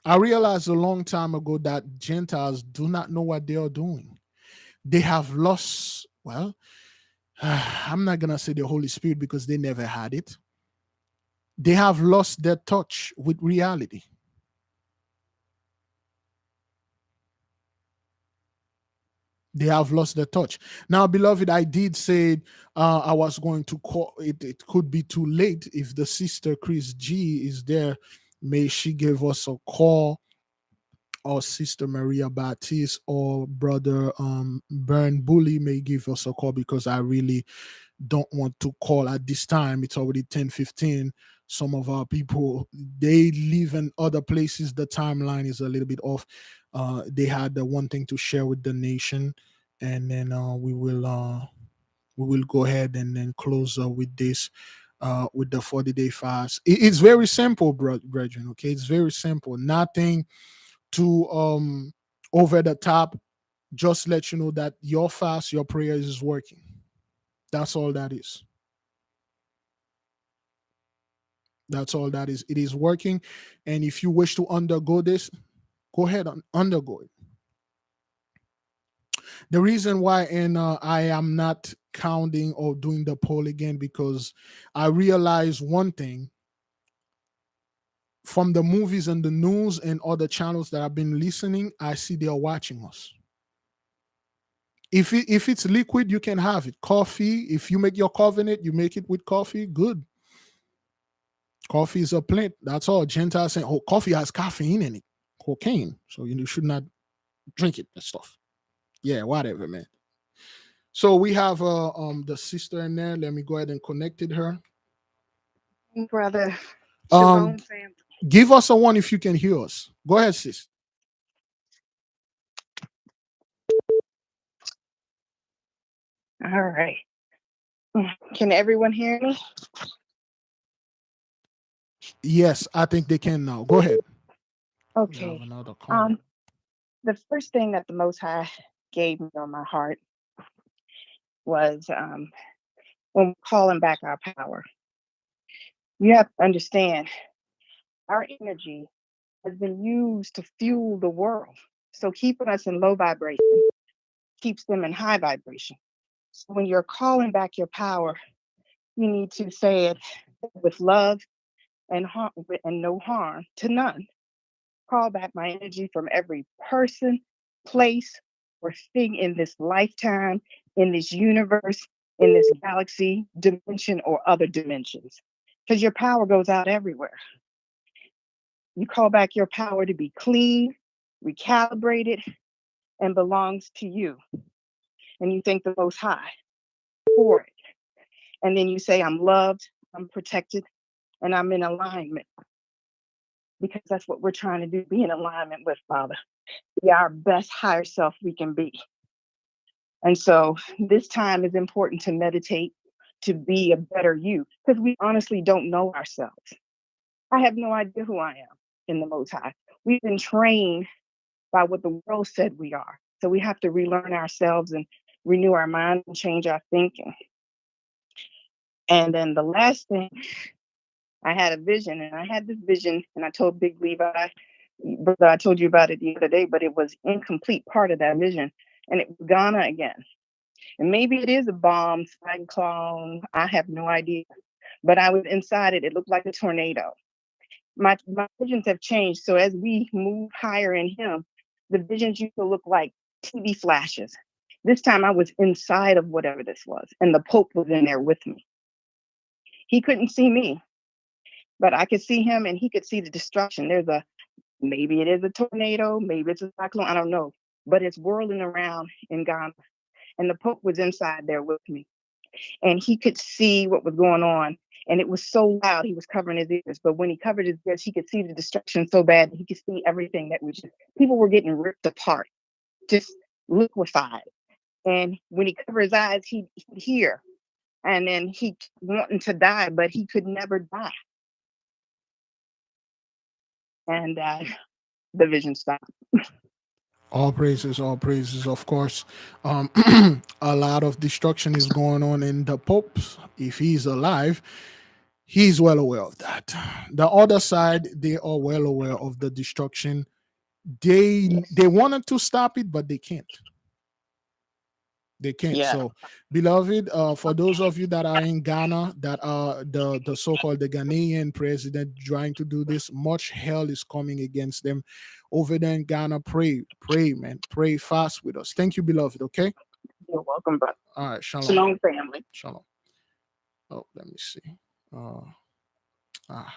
I realized a long time ago that Gentiles do not know what they are doing. They have lost, well, I'm not going to say the Holy Spirit because they never had it. They have lost their touch with reality. They have lost their touch. Now, beloved, I did say I was going to call it. It could be too late. If the sister Chris G is there, may she give us a call, or Sister Maria Baptiste or Brother Bern Bully may give us a call, because I really don't want to call at this time. It's already 10:15. Some of our people, they live in other places. The timeline is a little bit off. They had the one thing to share with the nation, and then we will go ahead and then close with this. With the 40-day fast, it's very simple, brethren. Okay, it's very simple. Nothing too over the top. Just let you know that your fast, your prayers is working. That's all that is. That's all that is. It is working. And if you wish to undergo this, go ahead and undergo it. The reason why, and I am not counting or doing the poll again, because I realize one thing from the movies and the news and other channels that I've been listening. I see they are watching us. If it's liquid, you can have it. Coffee, if you make your covenant, you make it with coffee, good. Coffee is a plant. That's all. Gentiles saying, oh, coffee has caffeine in it, cocaine. So you should not drink it and stuff. Yeah, whatever, man. So we have the sister in there. Let me go ahead and connected her. Brother, Um, shalom, fam. give us a one if you can hear us. Go ahead, sis. All right. Can everyone hear me? Yes, I think they can now. Go ahead. We have Okay. another comment. Um, the first thing that the Most High gave me on my heart was when we're calling back our power. You have to understand our energy has been used to fuel the world. So keeping us in low vibration keeps them in high vibration. So when you're calling back your power, you need to say it with love and no harm to none. Call back my energy from every person, place, or thing in this lifetime, in this universe, in this galaxy, dimension, or other dimensions. Because your power goes out everywhere. You call back your power to be clean, recalibrated, and belongs to you. And you thank the Most High for it. And then you say, I'm loved, I'm protected, and I'm in alignment. Because that's what we're trying to do, be in alignment with Father. Be our best higher self we can be. And so this time is important to meditate, to be a better you, because we honestly don't know ourselves. I have no idea who I am in the Most High. We've been trained by what the world said we are. So we have to relearn ourselves and renew our mind and change our thinking. And then the last thing, I had a vision, and I had this vision, and I told Big Levi, brother, I told you about it the other day, but it was incomplete part of that vision. And it was Ghana again. And maybe it is a bomb, cyclone. I have no idea. But I was inside it. It looked like a tornado. My visions have changed. So as we move higher in Him, the visions used to look like TV flashes. This time I was inside of whatever this was, and the Pope was in there with me. He couldn't see me, but I could see him, and he could see the destruction. Maybe it is a tornado, maybe it's a cyclone, I don't know. But it's whirling around in Ghana. And the Pope was inside there with me. And he could see what was going on. And it was so loud, he was covering his ears. But when he covered his ears, he could see the destruction so bad that he could see everything that people were getting ripped apart, just liquefied. And when he covered his eyes, he'd hear. And then he wanting to die, but he could never die. And the vision stopped. All praises, of course. Um, a lot of destruction is going on in the Pope, if he's alive. He's well aware of that. The other side, they are well aware of the destruction. They Yes. wanted to stop it, but they can't. They can't. Yeah. So, beloved, for those of you that are in Ghana, that are the so-called the Ghanaian president trying to do this, much hell is coming against them. Over there in Ghana, pray, man, pray fast with us. Thank you, beloved. Okay. You're welcome, brother. All right. Shalom. Shalom, family. Shalom. Oh, let me see. Uh, ah.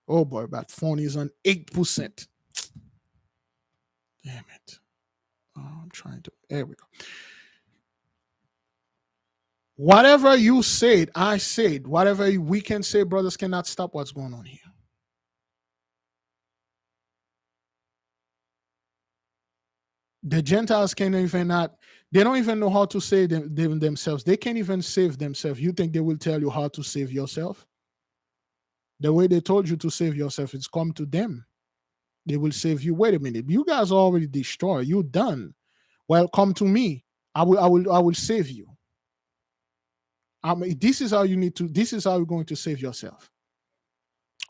Oh boy, that phone is on 8%. Damn it. I'm trying to. There we go. Whatever you said, I said. Whatever we can say, brothers cannot stop what's going on here. The Gentiles can't even not. They don't even know how to save themselves. They can't even save themselves. You think they will tell you how to save yourself? The way they told you to save yourself is come to them. They will save you. Wait a minute. You guys are already destroyed. You're done. Well, come to me. I will save you. This is how you need to. This is how you're going to save yourself.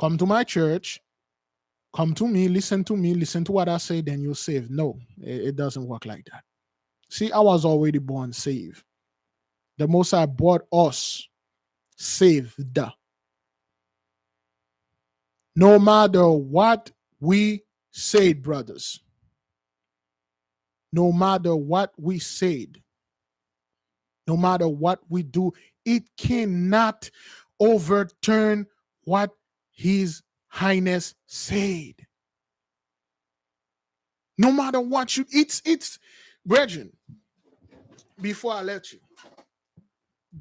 Come to my church. Come to me. Listen to me. Listen to what I say. Then you're saved. No, it doesn't work like that. See, I was already born saved. The Most High bought us saved. No matter what we said, brothers. No matter what we said. No matter what we do, it cannot overturn what His Highness said. No matter what you, it's, brethren, before I let you,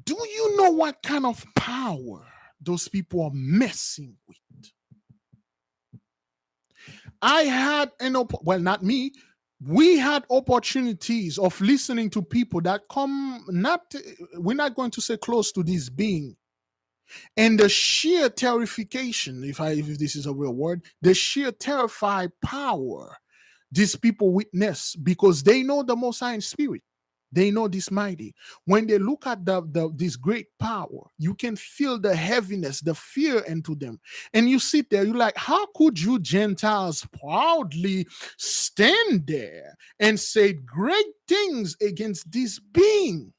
do you know what kind of power those people are messing with? I had well, not me. We had opportunities of listening to people that come we're not going to say close to this being. And the sheer terrification, if this is a real word, the sheer terrified power these people witness, because they know the Most High in spirit. They know this mighty. When they look at this great power, you can feel the heaviness, the fear into them. And you sit there, you're like, how could you Gentiles proudly stand there and say great things against this being?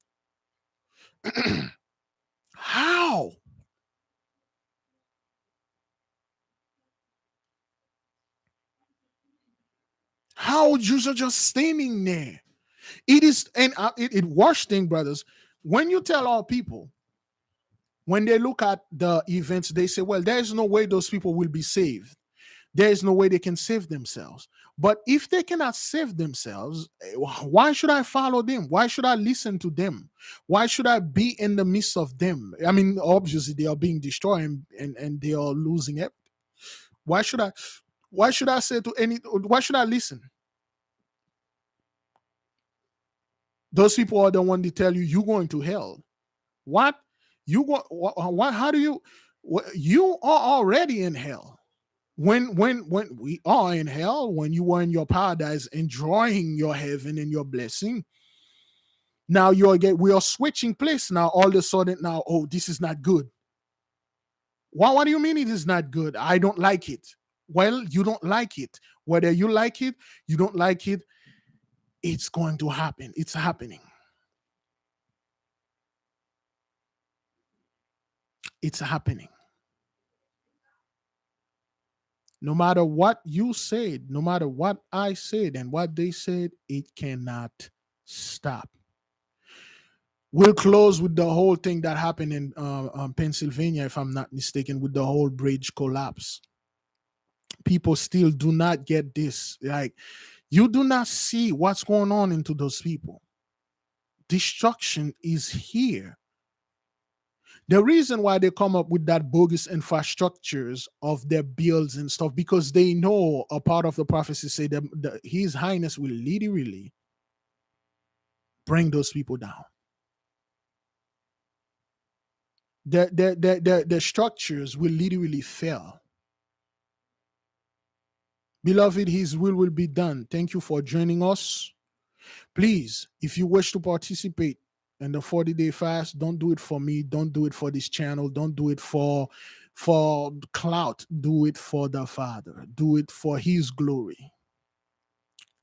How? How you are just standing there? It is, and it worst thing, brothers, when you tell all people, when they look at the events, they say, well, there's no way those people will be saved. There is no way they can save themselves. But if they cannot save themselves, why should I follow them? Why should I listen to them? Why should I be in the midst of them? I mean, obviously they are being destroyed and they are losing everything. Why should I say to why should I listen? Those people are the one to tell you you're going to hell. What? You go? What? How do you? You are already in hell. When we are in hell, when you were in your paradise enjoying your heaven and your blessing, now we are switching place now. All of a sudden now, oh, this is not good. What do you mean it is not good? I don't like it. Well, you don't like it. Whether you like it, you don't like it, it's going to happen. It's happening. It's happening. No matter what you said, no matter what I said and what they said, it cannot stop. We'll close with the whole thing that happened in Pennsylvania, if I'm not mistaken, with the whole bridge collapse. People still do not get this. Like, you do not see what's going on into those people. Destruction is here. The reason why they come up with that bogus infrastructures of their builds and stuff, because they know a part of the prophecy say that His Highness will literally bring those people down. The structures will literally fail. Beloved, His will be done. Thank you for joining us. Please, if you wish to participate, And the 40-day fast, don't do it for me. Don't do it for this channel. Don't do it for clout. Do it for the Father. Do it for His glory.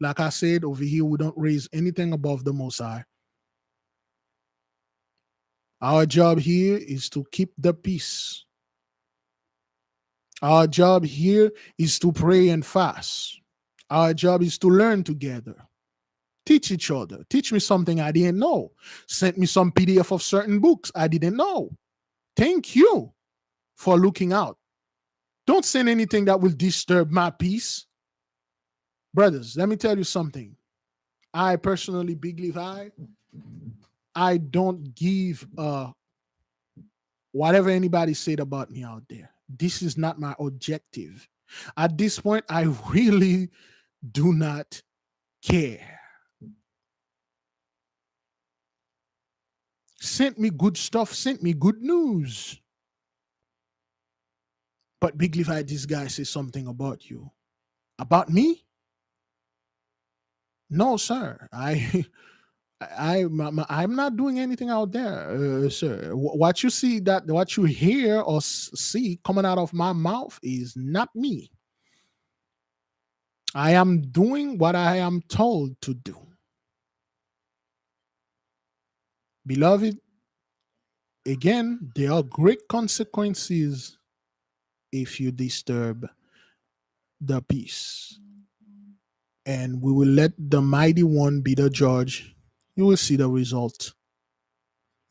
Like I said, over here, we don't raise anything above the Most High. Our job here is to keep the peace. Our job here is to pray and fast. Our job is to learn together. Teach each other. Teach me something I didn't know. Send me some PDF of certain books I didn't know. Thank you for looking out. Don't send anything that will disturb my peace. Brothers, let me tell you something. I personally, Big Levi, I don't give whatever anybody said about me out there. This is not my objective. At this point, I really do not care. Sent me good stuff, sent me good news. But Big Levi, this guy says something about you. About me? No, sir. I'm not doing anything out there, sir. What you see, that what you hear or see coming out of my mouth is not me. I am doing what I am told to do. Beloved, again, there are great consequences if you disturb the peace. And we will let the mighty one be the judge. You will see the result.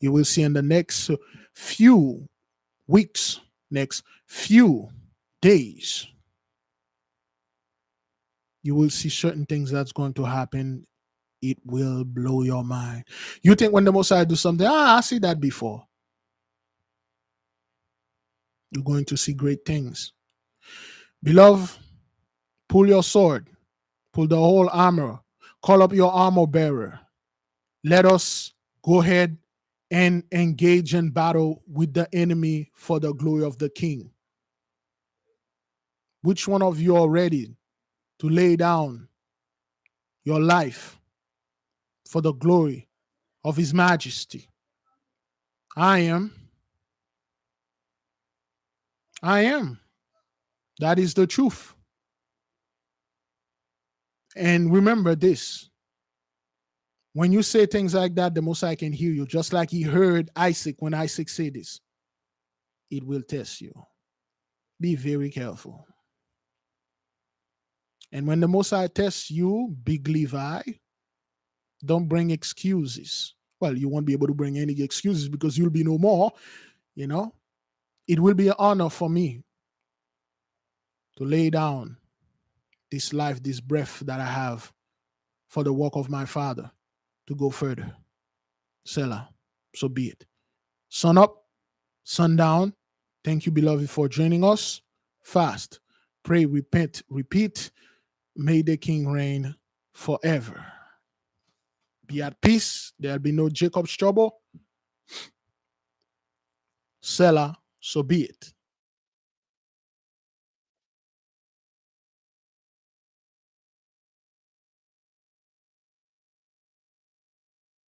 You will see in the next few weeks, next few days, you will see certain things that's going to happen. It will blow your mind. You think when the Messiah do something, I see that before. You're going to see great things. Beloved, pull your sword, pull the whole armor, call up your armor bearer. Let us go ahead and engage in battle with the enemy for the glory of the King. Which one of you are ready to lay down your life for the glory of His Majesty? I am. I am. That is the truth. And remember this. When you say things like that, the Most High can hear you, just like He heard Isaac when Isaac said this. It will test you. Be very careful. And when the Most High tests you, Big Levi, don't bring excuses. Well, you won't be able to bring any excuses because you'll be no more. You know, it will be an honor for me to lay down this life, this breath that I have for the work of my Father to go further. Selah, so be it. Sun up, sun down. Thank you, beloved, for joining us. Fast, pray, repent, repeat. May the King reign forever. Be at peace. There'll be no Jacob's trouble. Selah, so be it.